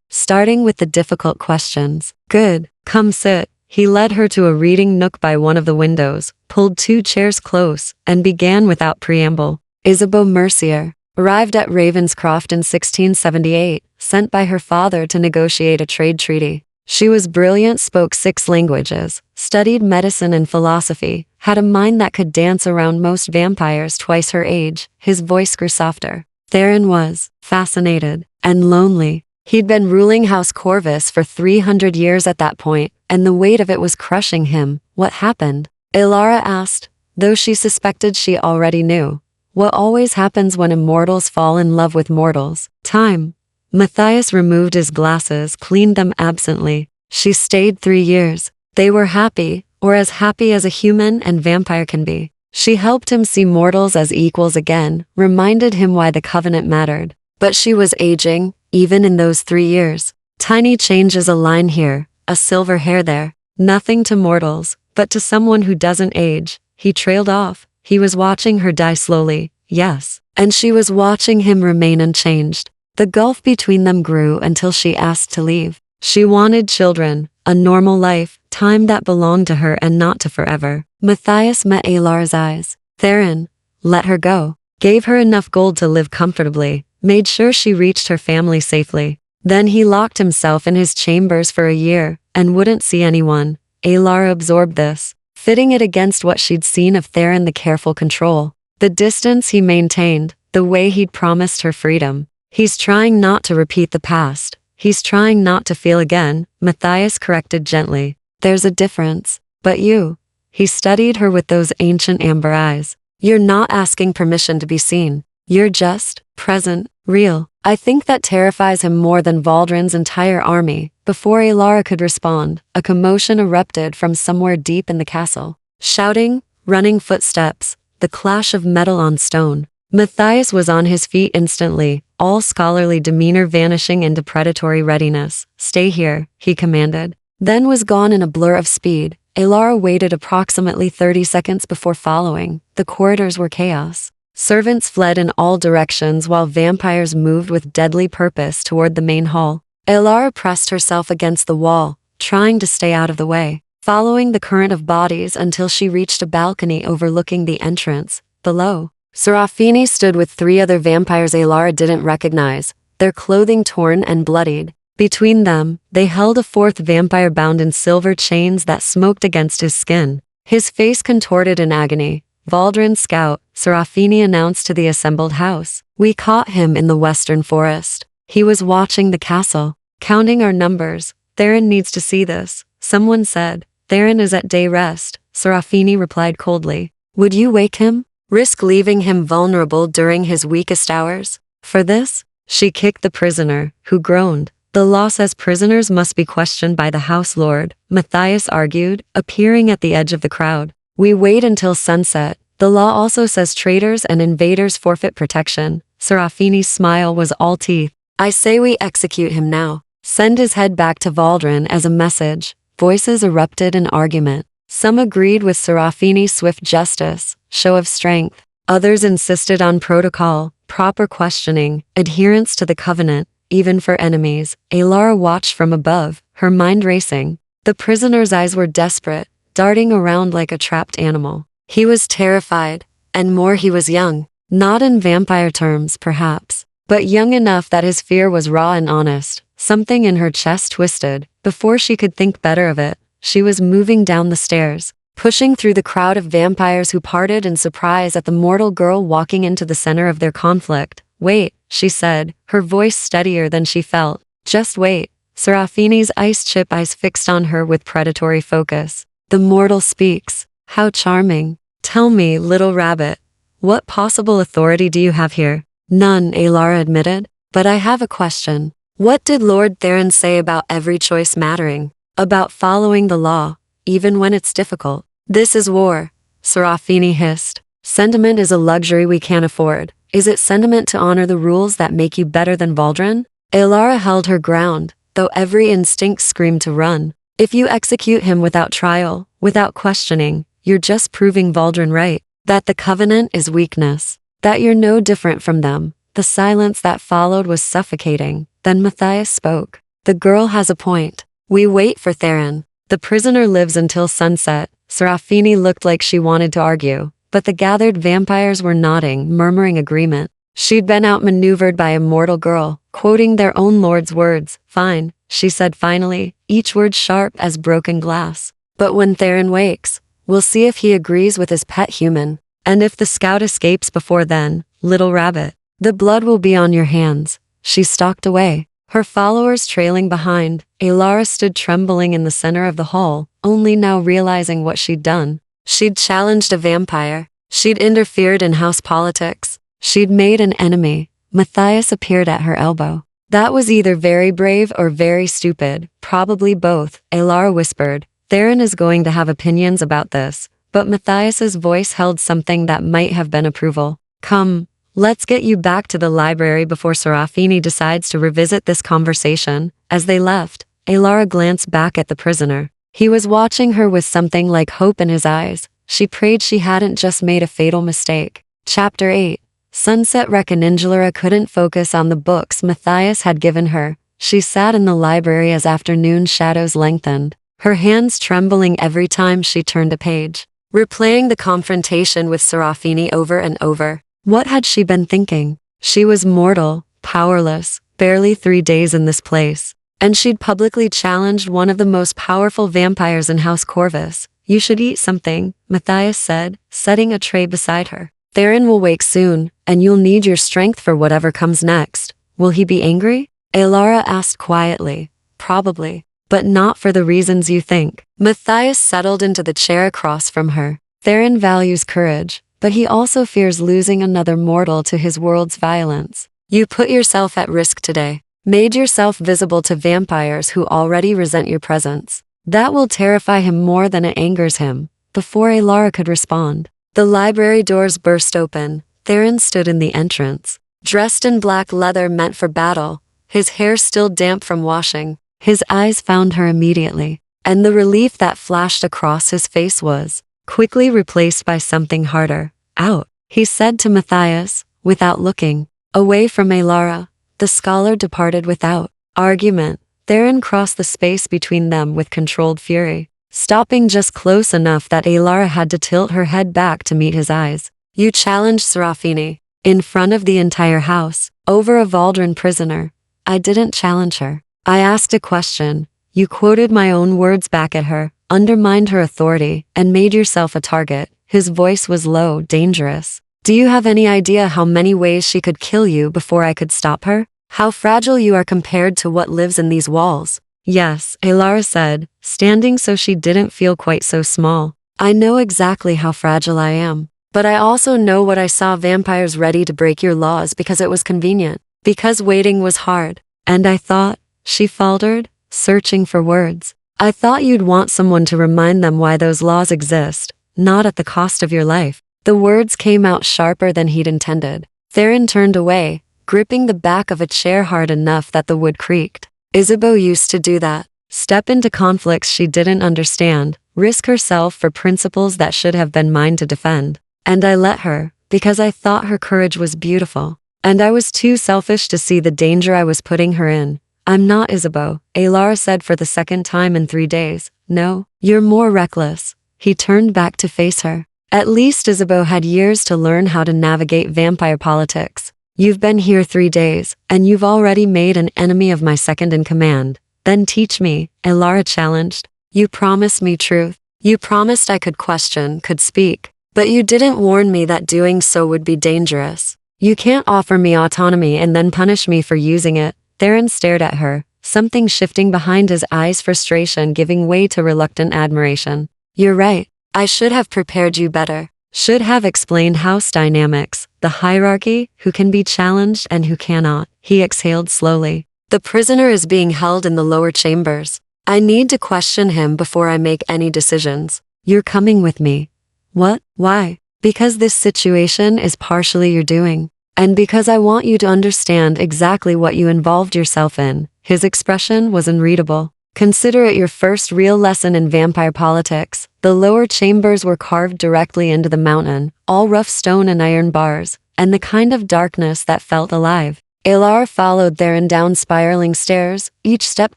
Starting with the difficult questions. Good. Come sit. He led her to a reading nook by one of the windows, pulled 2 chairs close, and began without preamble. Isabeau Mercier arrived at Ravenscroft in 1678, sent by her father to negotiate a trade treaty. She was brilliant, spoke 6 languages, studied medicine and philosophy, had a mind that could dance around most vampires twice her age. His voice grew softer. Theron was fascinated and lonely. He'd been ruling House Corvus for 300 years at that point, and the weight of it was crushing him. What happened? Ilara asked, though she suspected she already knew. What always happens when immortals fall in love with mortals? Time. Matthias removed his glasses, cleaned them absently. She stayed 3 years. They were happy, or as happy as a human and vampire can be. She helped him see mortals as equals again, reminded him why the covenant mattered. But she was aging, even in those 3 years. Tiny changes, a line here, a silver hair there. Nothing to mortals, but to someone who doesn't age. He trailed off. He was watching her die slowly, yes, and she was watching him remain unchanged. The gulf between them grew until she asked to leave. She wanted children, a normal life, time that belonged to her and not to forever. Matthias met Alara's eyes. Theron let her go, gave her enough gold to live comfortably, made sure she reached her family safely. Then he locked himself in his chambers for a year and wouldn't see anyone. Alara absorbed this, fitting it against what she'd seen of Theron, the careful control, the distance he maintained, the way he'd promised her freedom. He's trying not to repeat the past. He's trying not to feel again, Matthias corrected gently. There's a difference. But you. He studied her with those ancient amber eyes. You're not asking permission to be seen. You're just present, real. I think that terrifies him more than Valdrin's entire army. Before Alara could respond, a commotion erupted from somewhere deep in the castle. Shouting, running footsteps, the clash of metal on stone. Matthias was on his feet instantly, all scholarly demeanor vanishing into predatory readiness. Stay here, he commanded. Then was gone in a blur of speed. Alara waited approximately 30 seconds before following. The corridors were chaos. Servants fled in all directions while vampires moved with deadly purpose toward the main hall. Alara pressed herself against the wall, trying to stay out of the way, following the current of bodies until she reached a balcony overlooking the entrance. Below, Serafini stood with 3 other vampires Alara didn't recognize, their clothing torn and bloodied. Between them, they held a 4th vampire bound in silver chains that smoked against his skin, his face contorted in agony. Valdrin Scout, Serafini announced to the assembled house. We caught him in the western forest. He was watching the castle, counting our numbers. Theron needs to see this, someone said. Theron is at day rest, Serafini replied coldly. Would you wake him? Risk leaving him vulnerable during his weakest hours? For this, she kicked the prisoner, who groaned. The law says prisoners must be questioned by the House Lord, Matthias argued, appearing at the edge of the crowd. We wait until sunset. The law also says traitors and invaders forfeit protection. Serafini's smile was all teeth. I say we execute him now. Send his head back to Valdrin as a message. Voices erupted in argument. Some agreed with Serafini's swift justice, show of strength. Others insisted on protocol, proper questioning, adherence to the covenant, even for enemies. Alara watched from above, her mind racing. The prisoner's eyes were desperate, darting around like a trapped animal. He was terrified, and more, he was young. Not in vampire terms, perhaps, but young enough that his fear was raw and honest. Something in her chest twisted. Before she could think better of it, she was moving down the stairs, pushing through the crowd of vampires who parted in surprise at the mortal girl walking into the center of their conflict. Wait, she said, her voice steadier than she felt. Just wait. Serafini's ice-chip eyes fixed on her with predatory focus. The mortal speaks. How charming. Tell me, little rabbit, what possible authority do you have here? None, Alara admitted. But I have a question. What did Lord Theron say about every choice mattering? About following the law, even when it's difficult? This is war, Serafini hissed. Sentiment is a luxury we can't afford. Is it sentiment to honor the rules that make you better than Valdrin? Alara held her ground, though every instinct screamed to run. If you execute him without trial, without questioning, you're just proving Valdrin right, that the covenant is weakness, that you're no different from them. The silence that followed was suffocating. Then Matthias spoke. The girl has a point. We wait for Theron. The prisoner lives until sunset. Serafini looked like she wanted to argue, but the gathered vampires were nodding, murmuring agreement. She'd been outmaneuvered by a mortal girl, quoting their own lord's words. Fine, she said finally, each word sharp as broken glass. But when Theron wakes, we'll see if he agrees with his pet human. And if the scout escapes before then, little rabbit, The blood will be on your hands. She stalked away, her followers trailing behind. Alara stood trembling in the center of the hall, only now realizing what she'd done. She'd challenged a vampire. She'd interfered in house politics. She'd made an enemy. Matthias appeared at her elbow. That was either very brave or very stupid, probably both, Alara whispered. Theron is going to have opinions about this, but Matthias's voice held something that might have been approval. Come, let's get you back to the library before Serafini decides to revisit this conversation. As they left, Alara glanced back at the prisoner. He was watching her with something like hope in his eyes. She prayed she hadn't just made a fatal mistake. Chapter 8. Sunset Reconingulera couldn't focus on the books Matthias had given her. She sat in the library as afternoon shadows lengthened, her hands trembling every time she turned a page, replaying the confrontation with Serafini over and over. What had she been thinking? She was mortal, powerless, barely 3 days in this place, and she'd publicly challenged one of the most powerful vampires in House Corvus. You should eat something, Matthias said, setting a tray beside her. Theron will wake soon, and you'll need your strength for whatever comes next. Will he be angry? Alara asked quietly. Probably, but not for the reasons you think. Matthias settled into the chair across from her. Theron values courage, but he also fears losing another mortal to his world's violence. You put yourself at risk today. Made yourself visible to vampires who already resent your presence. That will terrify him more than it angers him. Before Alara could respond, the library doors burst open. Theron stood in the entrance, dressed in black leather meant for battle, his hair still damp from washing. His eyes found her immediately, and the relief that flashed across his face was quickly replaced by something harder. Out, he said to Matthias, without looking away from Alara. The scholar departed without argument. Theron crossed the space between them with controlled fury, stopping just close enough that Alara had to tilt her head back to meet his eyes. You challenged Serafini, in front of the entire house, over a Valdrin prisoner. I didn't challenge her. I asked a question. You quoted my own words back at her, undermined her authority, and made yourself a target. His voice was low, dangerous. Do you have any idea how many ways she could kill you before I could stop her? How fragile you are compared to what lives in these walls? Yes, Alara said, standing so she didn't feel quite so small. I know exactly how fragile I am. But I also know what I saw vampires ready to break your laws because it was convenient. Because waiting was hard. And I thought, she faltered, searching for words. I thought you'd want someone to remind them why those laws exist, not at the cost of your life. The words came out sharper than he'd intended. Theron turned away, gripping the back of a chair hard enough that the wood creaked. Isabeau used to do that. Step into conflicts she didn't understand, risk herself for principles that should have been mine to defend. And I let her, because I thought her courage was beautiful. And I was too selfish to see the danger I was putting her in. I'm not Isabeau, Alara said for the second time in 3 days. No, you're more reckless. He turned back to face her. At least Isabeau had years to learn how to navigate vampire politics. You've been here 3 days, and you've already made an enemy of my second in command. Then teach me, Alara challenged. You promised me truth. You promised I could question, could speak. But you didn't warn me that doing so would be dangerous. You can't offer me autonomy and then punish me for using it. Theron stared at her, something shifting behind his eyes, frustration giving way to reluctant admiration. You're right. I should have prepared you better. Should have explained house dynamics, the hierarchy, who can be challenged and who cannot. He exhaled slowly. The prisoner is being held in the lower chambers. I need to question him before I make any decisions. You're coming with me. What? Why? Because this situation is partially your doing. And because I want you to understand exactly what you involved yourself in. His expression was unreadable. Consider it your first real lesson in vampire politics. The lower chambers were carved directly into the mountain, all rough stone and iron bars, and the kind of darkness that felt alive. Alara followed Theron down spiraling stairs, each step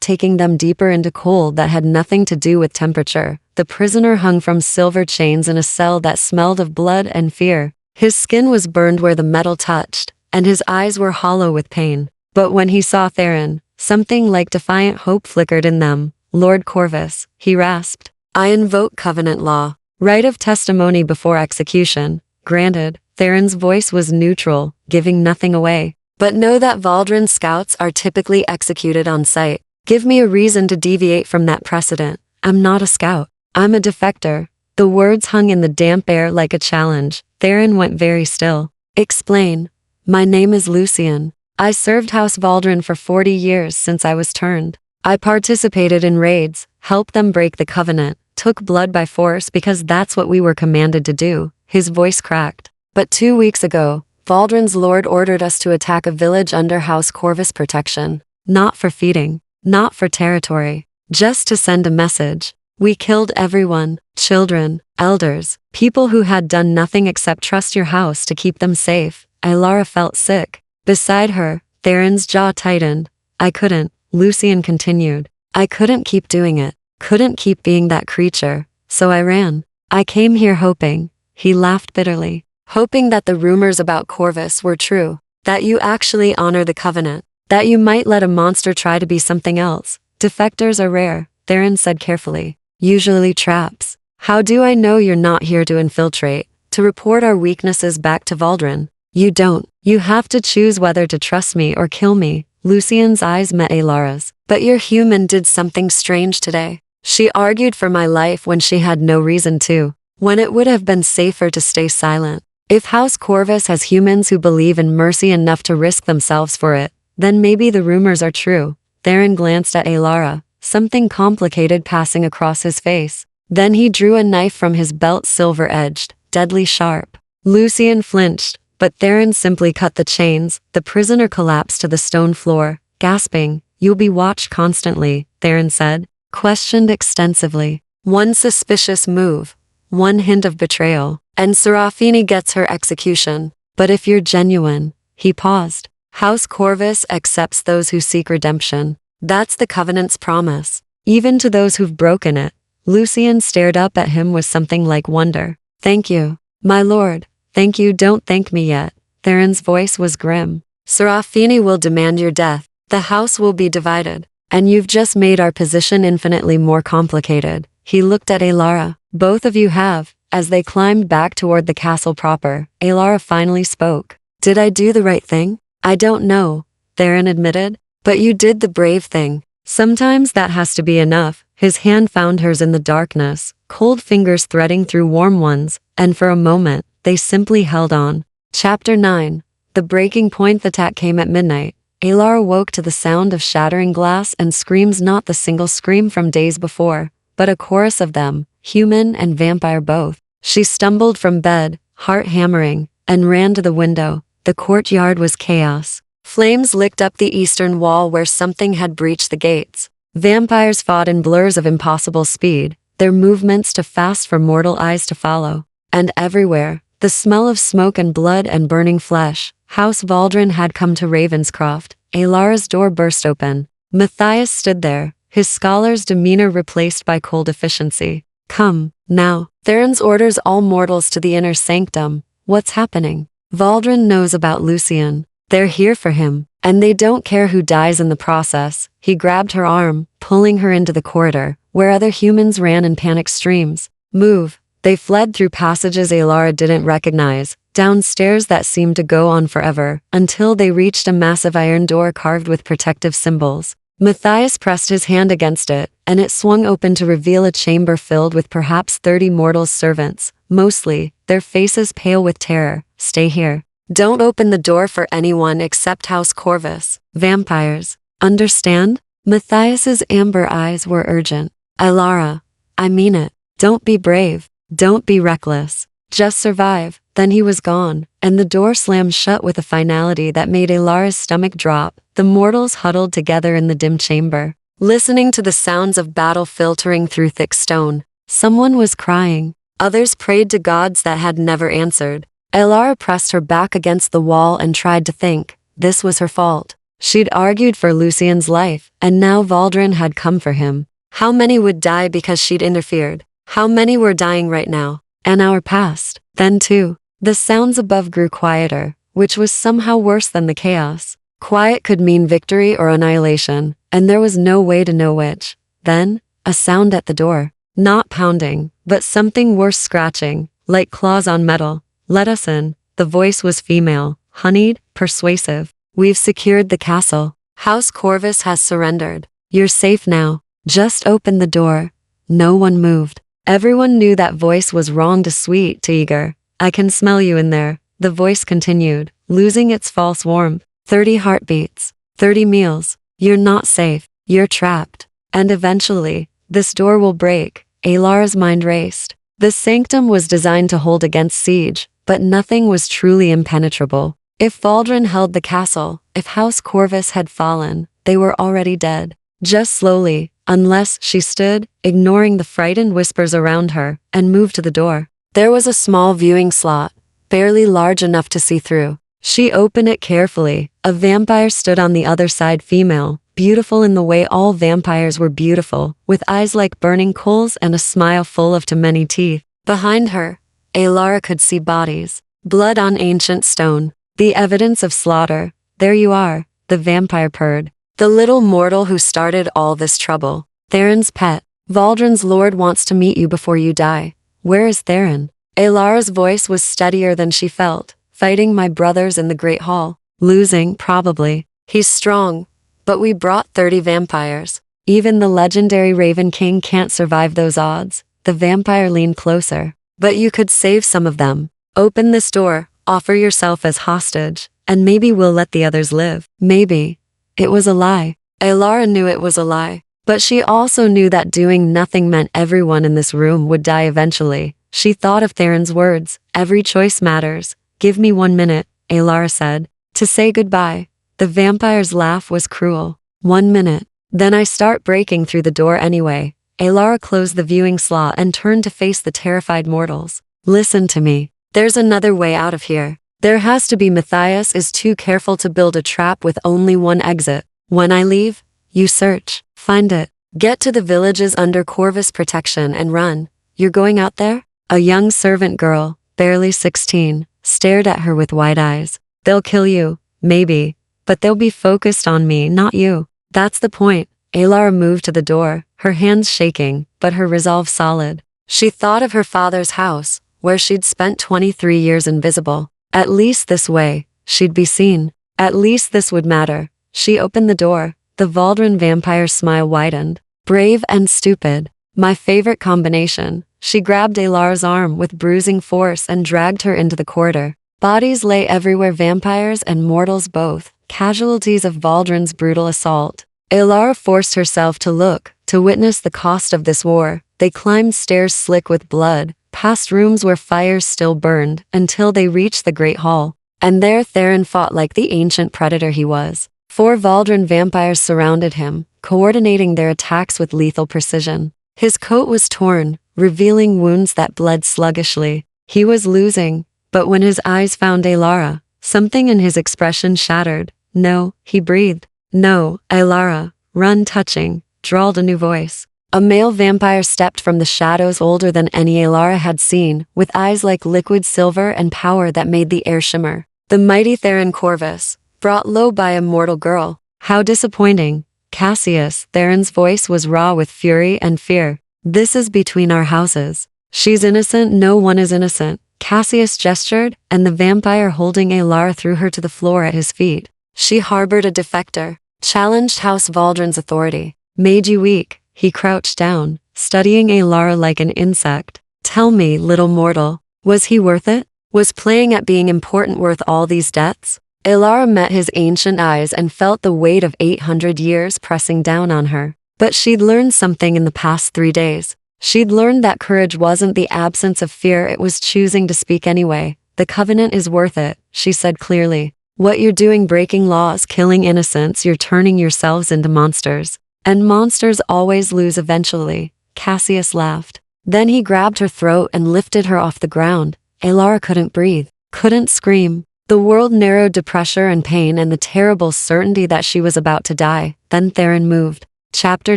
taking them deeper into cold that had nothing to do with temperature. The prisoner hung from silver chains in a cell that smelled of blood and fear. His skin was burned where the metal touched, and his eyes were hollow with pain. But when he saw Theron, something like defiant hope flickered in them. Lord Corvus, he rasped. I invoke covenant law. Right of testimony before execution. Granted. Theron's voice was neutral, giving nothing away. But know that Valdrin scouts are typically executed on sight. Give me a reason to deviate from that precedent. I'm not a scout. I'm a defector. The words hung in the damp air like a challenge. Theron went very still. Explain. My name is Lucian. I served House Valdrin for 40 years since I was turned. I participated in raids, helped them break the covenant, took blood by force because that's what we were commanded to do. His voice cracked. But 2 weeks ago, Valdrin's lord ordered us to attack a village under House Corvus protection. Not for feeding, not for territory, just to send a message. We killed everyone, children, elders, people who had done nothing except trust your house to keep them safe. Ilara felt sick. Beside her, Theron's jaw tightened. I couldn't, Lucian continued. I couldn't keep doing it, couldn't keep being that creature, so I ran. I came here hoping, he laughed bitterly, hoping that the rumors about Corvus were true, that you actually honor the covenant, that you might let a monster try to be something else. Defectors are rare, Theron said carefully. Usually traps. How do I know you're not here to infiltrate, to report our weaknesses back to Valdrin? You don't. You have to choose whether to trust me or kill me. Lucian's eyes met Ilara's. But your human did something strange today. She argued for my life when she had no reason to, when it would have been safer to stay silent. If House Corvus has humans who believe in mercy enough to risk themselves for it, then maybe the rumors are true. Theron glanced at Ilara, something complicated passing across his face. Then he drew a knife from his belt, silver-edged, deadly sharp. Lucian flinched, but Theron simply cut the chains. The prisoner collapsed to the stone floor, gasping. You'll be watched constantly, Theron said, questioned extensively. One suspicious move, one hint of betrayal, and Serafini gets her execution. But if you're genuine, he paused. House Corvus accepts those who seek redemption. That's the Covenant's promise, even to those who've broken it. Lucian stared up at him with something like wonder. Thank you, my lord. Thank you. Don't thank me yet. Theron's voice was grim. Serafini will demand your death. The house will be divided. And you've just made our position infinitely more complicated. He looked at Ilara. Both of you have. As they climbed back toward the castle proper, Ilara finally spoke. Did I do the right thing? I don't know, Theron admitted. But you did the brave thing. Sometimes that has to be enough. His hand found hers in the darkness, cold fingers threading through warm ones, and for a moment, they simply held on. Chapter 9. The breaking point. The attack came at midnight. Ilara woke to the sound of shattering glass and screams, not the single scream from days before, but a chorus of them, human and vampire both. She stumbled from bed, heart hammering, and ran to the window. The courtyard was chaos. Flames licked up the eastern wall where something had breached the gates. Vampires fought in blurs of impossible speed, their movements too fast for mortal eyes to follow. And everywhere, the smell of smoke and blood and burning flesh. House Valdrin had come to Ravenscroft. Ilara's door burst open. Matthias stood there, his scholar's demeanor replaced by cold efficiency. Come, now. Theron's orders all mortals to the inner sanctum. What's happening? Valdrin knows about Lucian. They're here for him, and they don't care who dies in the process. He grabbed her arm, pulling her into the corridor, where other humans ran in panic streams. Move. They fled through passages Ilara didn't recognize, downstairs that seemed to go on forever, until they reached a massive iron door carved with protective symbols. Matthias pressed his hand against it, and it swung open to reveal a chamber filled with perhaps 30 mortals' servants, mostly, their faces pale with terror. Stay here. Don't open the door for anyone except House Corvus. Vampires. Understand? Matthias's amber eyes were urgent. Ilara, I mean it. Don't be brave. Don't be reckless. Just survive. Then he was gone, and the door slammed shut with a finality that made Ilara's stomach drop. The mortals huddled together in the dim chamber, listening to the sounds of battle filtering through thick stone. Someone was crying. Others prayed to gods that had never answered. Ilara pressed her back against the wall and tried to think. This was her fault. She'd argued for Lucian's life, and now Valdrin had come for him. How many would die because she'd interfered? How many were dying right now? An hour passed. Then 2. The sounds above grew quieter, which was somehow worse than the chaos. Quiet could mean victory or annihilation, and there was no way to know which. Then, a sound at the door. Not pounding, but something worse, scratching, like claws on metal. Let us in. The voice was female, honeyed, persuasive. We've secured the castle. House Corvus has surrendered. You're safe now. Just open the door. No one moved. Everyone knew that voice was wrong to sweet to eager. I can smell you in there, the voice continued, losing its false warmth. 30 heartbeats. 30 meals. You're not safe. You're trapped. And eventually, this door will break. Alara's mind raced. The sanctum was designed to hold against siege, but nothing was truly impenetrable. If Valdrin held the castle, if House Corvus had fallen, they were already dead. Just slowly, unless she stood, ignoring the frightened whispers around her, and moved to the door. There was a small viewing slot, barely large enough to see through. She opened it carefully. A vampire stood on the other side, female, beautiful in the way all vampires were beautiful, with eyes like burning coals and a smile full of too many teeth. Behind her, Alara could see bodies, blood on ancient stone, the evidence of slaughter. There you are, the vampire purred. The little mortal who started all this trouble. Theron's pet. Valdrin's lord wants to meet you before you die. Where is Theron? Alara's voice was steadier than she felt. Fighting my brothers in the Great Hall. Losing, probably. He's strong. But we brought 30 vampires. Even the legendary Raven King can't survive those odds. The vampire leaned closer. But you could save some of them. Open this door, offer yourself as hostage, and maybe we'll let the others live. Maybe. It was a lie. Alara knew it was a lie. But she also knew that doing nothing meant everyone in this room would die eventually. She thought of Theron's words. Every choice matters. Give me 1 minute, Alara said, to say goodbye. The vampire's laugh was cruel. 1 minute. Then I start breaking through the door anyway. Alara closed the viewing slot and turned to face the terrified mortals. Listen to me. There's another way out of here. There has to be. Matthias is too careful to build a trap with only one exit. When I leave, you search, find it, get to the villages under Corvus protection and run. You're going out there? A young servant girl, barely 16, stared at her with wide eyes. They'll kill you, maybe, but they'll be focused on me, not you. That's the point. Alara moved to the door, her hands shaking, but her resolve solid. She thought of her father's house, where she'd spent 23 years invisible. At least this way, she'd be seen. At least this would matter. She opened the door. The Valdrin vampire's smile widened. Brave and stupid. My favorite combination. She grabbed Alara's arm with bruising force and dragged her into the corridor. Bodies lay everywhere, vampires and mortals both, casualties of Valdrin's brutal assault. Alara forced herself to look, to witness the cost of this war. They climbed stairs slick with blood, past rooms where fires still burned, until they reached the Great Hall. And there Theron fought like the ancient predator he was. 4 Valdrin vampires surrounded him, coordinating their attacks with lethal precision. His coat was torn, revealing wounds that bled sluggishly. He was losing, but when his eyes found Alara, something in his expression shattered. No, he breathed. No, Alara, run. Touching, drawled a new voice. A male vampire stepped from the shadows, older than any Alara had seen, with eyes like liquid silver and power that made the air shimmer. The mighty Theron Corvus, brought low by a mortal girl. How disappointing. Cassius, Theron's voice was raw with fury and fear. This is between our houses. She's innocent, no one is innocent. Cassius gestured, and the vampire holding Alara threw her to the floor at his feet. She harbored a defector, challenged House Valdrin's authority. Made you weak. He crouched down, studying Alara like an insect. Tell me, little mortal, was he worth it? Was playing at being important worth all these deaths? Alara met his ancient eyes and felt the weight of 800 years pressing down on her. But she'd learned something in the past 3 days. She'd learned that courage wasn't the absence of fear, it was choosing to speak anyway. The Covenant is worth it, she said clearly. What you're doing, breaking laws, killing innocents, you're turning yourselves into monsters. And monsters always lose eventually. Cassius laughed. Then he grabbed her throat and lifted her off the ground. Alara couldn't breathe, couldn't scream. The world narrowed to pressure and pain and the terrible certainty that she was about to die. Then Theron moved. Chapter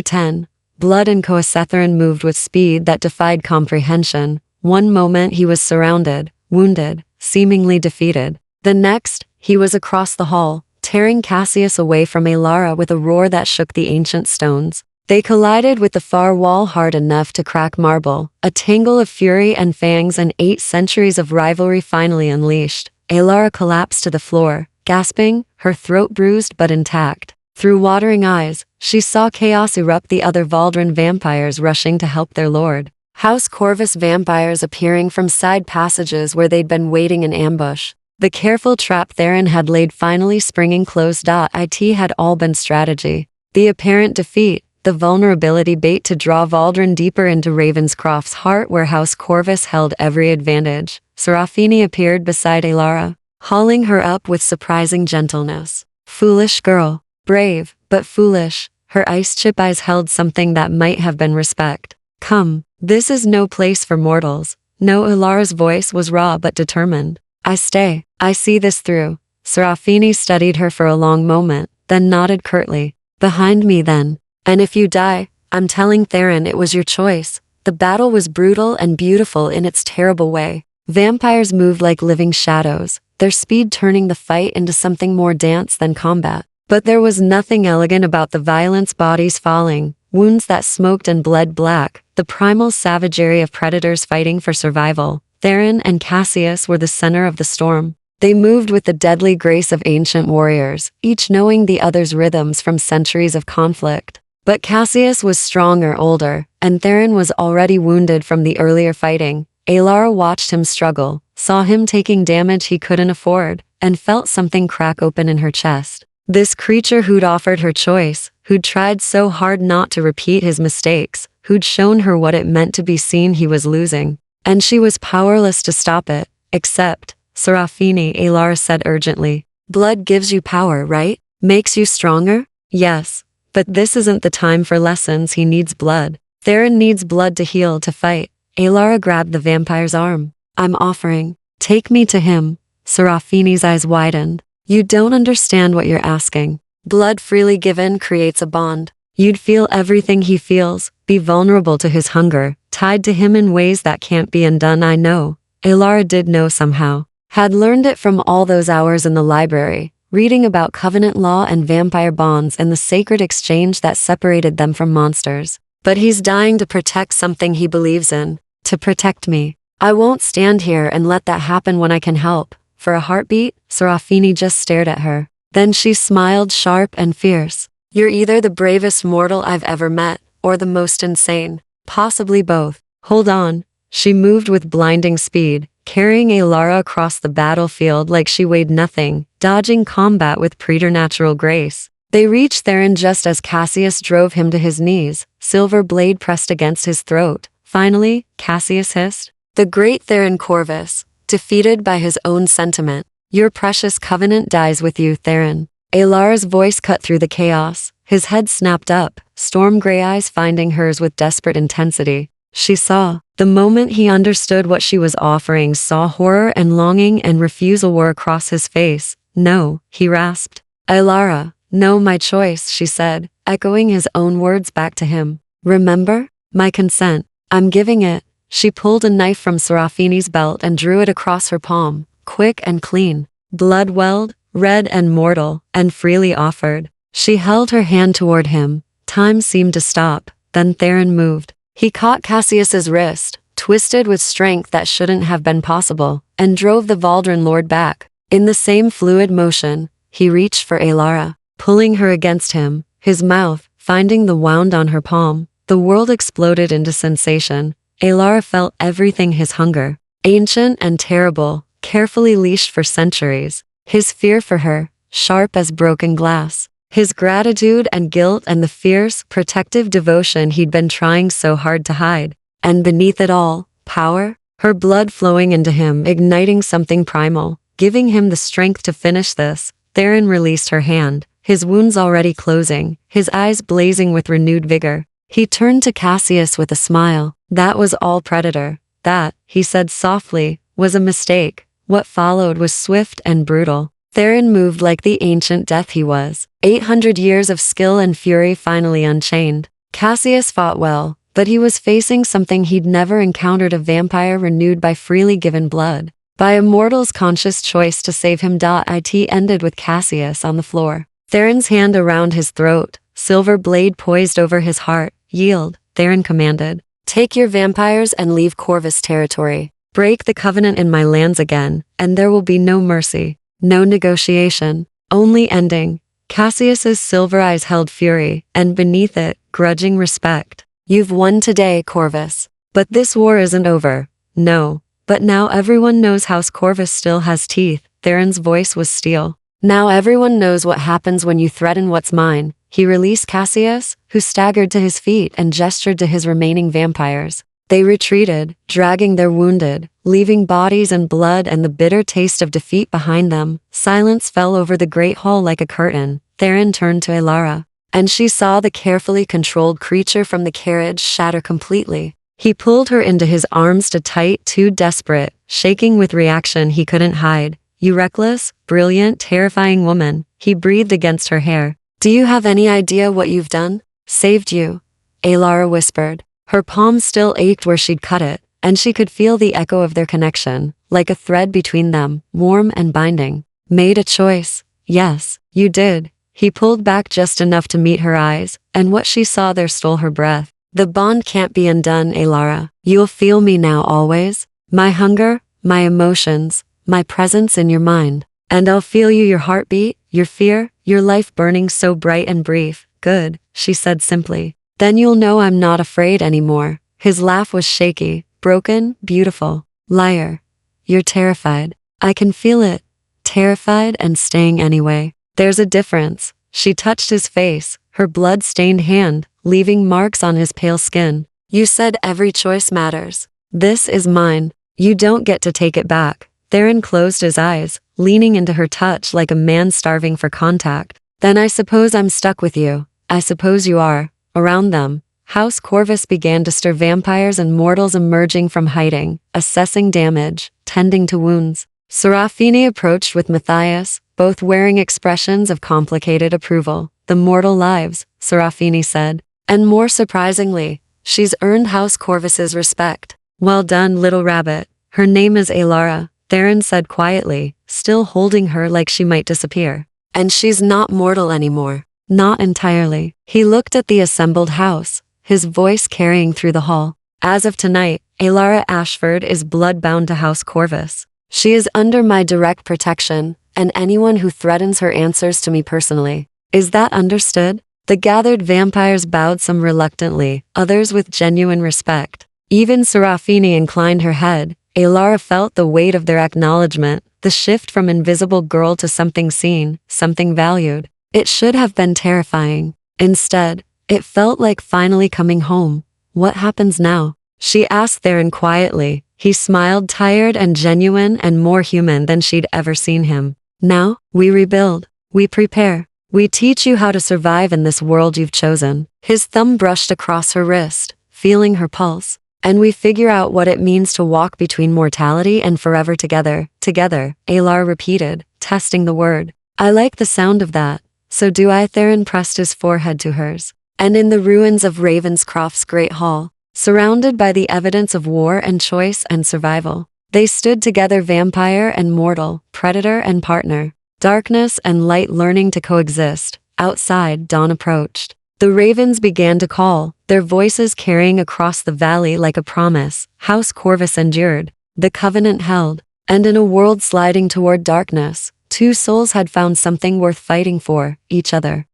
10. Blood and Theron moved with speed that defied comprehension. One moment he was surrounded, wounded, seemingly defeated. The next, he was across the hall, tearing Cassius away from Alara with a roar that shook the ancient stones. They collided with the far wall hard enough to crack marble, a tangle of fury and fangs and 8 centuries of rivalry finally unleashed. Alara collapsed to the floor, gasping, her throat bruised but intact. Through watering eyes, she saw chaos erupt, the other Valdren vampires rushing to help their lord. House Corvus vampires appearing from side passages where they'd been waiting in ambush. The careful trap Theron had laid finally springing closed. It had all been strategy. The apparent defeat, the vulnerability bait to draw Valdren deeper into Ravenscroft's heart where House Corvus held every advantage. Serafini appeared beside Alara, hauling her up with surprising gentleness. Foolish girl. Brave, but foolish. Her ice-chip eyes held something that might have been respect. Come, this is no place for mortals. No, Alara's voice was raw but determined. I stay. I see this through. Serafini studied her for a long moment, then nodded curtly. Behind me then. And if you die, I'm telling Theron it was your choice. The battle was brutal and beautiful in its terrible way. Vampires moved like living shadows, their speed turning the fight into something more dance than combat. But there was nothing elegant about the violence, bodies falling, wounds that smoked and bled black, the primal savagery of predators fighting for survival. Theron and Cassius were the center of the storm. They moved with the deadly grace of ancient warriors, each knowing the other's rhythms from centuries of conflict. But Cassius was stronger, older, and Theron was already wounded from the earlier fighting. Alara watched him struggle, saw him taking damage he couldn't afford, and felt something crack open in her chest. This creature who'd offered her choice, who'd tried so hard not to repeat his mistakes, who'd shown her what it meant to be seen, he was losing. And she was powerless to stop it, except, Serafini, Alara said urgently. Blood gives you power, right? Makes you stronger? Yes. But this isn't the time for lessons, he needs blood. Theron needs blood to heal, to fight. Alara grabbed the vampire's arm. I'm offering. Take me to him. Serafini's eyes widened. You don't understand what you're asking. Blood freely given creates a bond. You'd feel everything he feels, be vulnerable to his hunger, tied to him in ways that can't be undone. I know. Alara did know somehow. Had learned it from all those hours in the library, reading about covenant law and vampire bonds and the sacred exchange that separated them from monsters. But he's dying to protect something he believes in. To protect me. I won't stand here and let that happen when I can help. For a heartbeat, Serafini just stared at her. Then she smiled, sharp and fierce. You're either the bravest mortal I've ever met, or the most insane. Possibly both. Hold on. She moved with blinding speed, carrying Alara across the battlefield like she weighed nothing, dodging combat with preternatural grace. They reached Theron just as Cassius drove him to his knees, silver blade pressed against his throat. Finally, Cassius hissed. The great Theron Corvus, defeated by his own sentiment. Your precious covenant dies with you, Theron. Alara's voice cut through the chaos. His head snapped up, storm gray eyes finding hers with desperate intensity. She saw. The moment he understood what she was offering, saw horror and longing and refusal were across his face. No, he rasped. Alara, no, my choice, she said, echoing his own words back to him. Remember? My consent. I'm giving it. She pulled a knife from Serafini's belt and drew it across her palm, quick and clean. Blood welled, red and mortal, and freely offered. She held her hand toward him. Time seemed to stop. Then Theron moved. He caught Cassius's wrist, twisted with strength that shouldn't have been possible, and drove the Valdren lord back. In the same fluid motion, he reached for Alara, pulling her against him, his mouth, finding the wound on her palm. The world exploded into sensation. Alara felt everything, his hunger, ancient and terrible, carefully leashed for centuries. His fear for her, sharp as broken glass. His gratitude and guilt and the fierce, protective devotion he'd been trying so hard to hide. And beneath it all, power, her blood flowing into him, igniting something primal, giving him the strength to finish this. Theron released her hand, his wounds already closing, his eyes blazing with renewed vigor. He turned to Cassius with a smile. That was all, Predator. That, he said softly, was a mistake. What followed was swift and brutal. Theron moved like the ancient death he was. 800 years of skill and fury finally unchained. Cassius fought well, but he was facing something he'd never encountered, a vampire renewed by freely given blood. By a mortal's conscious choice to save him. It ended with Cassius on the floor. Theron's hand around his throat, silver blade poised over his heart. Yield, Theron commanded. Take your vampires and leave Corvus territory. break the covenant in my lands again, and there will be no mercy, no negotiation, only ending. Cassius's silver eyes held fury, and beneath it, grudging respect. You've won today, Corvus. But this war isn't over. No. But now everyone knows House Corvus still has teeth. Theron's voice was steel. Now everyone knows what happens when you threaten what's mine. He released Cassius, who staggered to his feet and gestured to his remaining vampires. They retreated, dragging their wounded, leaving bodies and blood and the bitter taste of defeat behind them. Silence fell over the great hall like a curtain. Theron turned to Elara, and she saw the carefully controlled creature from the carriage shatter completely. He pulled her into his arms too desperate, shaking with reaction he couldn't hide. You reckless, brilliant, terrifying woman, he breathed against her hair. Do you have any idea what you've done? Saved you, Elara whispered. Her palm still ached where she'd cut it, and she could feel the echo of their connection, like a thread between them, warm and binding. Made a choice. Yes, you did. He pulled back just enough to meet her eyes, and what she saw there stole her breath. The bond can't be undone, Elara. You'll feel me now always. My hunger, my emotions, my presence in your mind. And I'll feel you, your heartbeat, your fear, your life burning so bright and brief. Good, she said simply. Then you'll know I'm not afraid anymore. His laugh was shaky, broken, beautiful. Liar. You're terrified. I can feel it. Terrified and staying anyway. There's a difference. She touched his face, her blood-stained hand, leaving marks on his pale skin. You said every choice matters. This is mine. You don't get to take it back. Theron closed his eyes, leaning into her touch like a man starving for contact. Then I suppose I'm stuck with you. I suppose you are. Around them, House Corvus began to stir, vampires and mortals emerging from hiding, assessing damage, tending to wounds. Serafini approached with Matthias, both wearing expressions of complicated approval. The mortal lives, Serafini said. And more surprisingly, she's earned House Corvus's respect. Well done, little rabbit. Her name is Elara, Theron said quietly, still holding her like she might disappear. And she's not mortal anymore. Not entirely. He looked at the assembled house, his voice carrying through the hall. As of tonight, Elara Ashford is blood-bound to House Corvus. She is under my direct protection, and anyone who threatens her answers to me personally. Is that understood? The gathered vampires bowed, some reluctantly, others with genuine respect. Even Serafini inclined her head. Elara felt the weight of their acknowledgement, the shift from invisible girl to something seen, something valued. It should have been terrifying. Instead, it felt like finally coming home. What happens now? She asked Theron quietly. He smiled, tired and genuine and more human than she'd ever seen him. Now, we rebuild. We prepare. We teach you how to survive in this world you've chosen. His thumb brushed across her wrist, feeling her pulse. And we figure out what it means to walk between mortality and forever together. Together, Elara repeated, testing the word. I like the sound of that. So do I. Theron pressed his forehead to hers. And in the ruins of Ravenscroft's great hall, surrounded by the evidence of war and choice and survival, they stood together, vampire and mortal, predator and partner, darkness and light learning to coexist. Outside, dawn approached. The ravens began to call, their voices carrying across the valley like a promise. House Corvus endured. The covenant held. And in a world sliding toward darkness, two souls had found something worth fighting for, each other.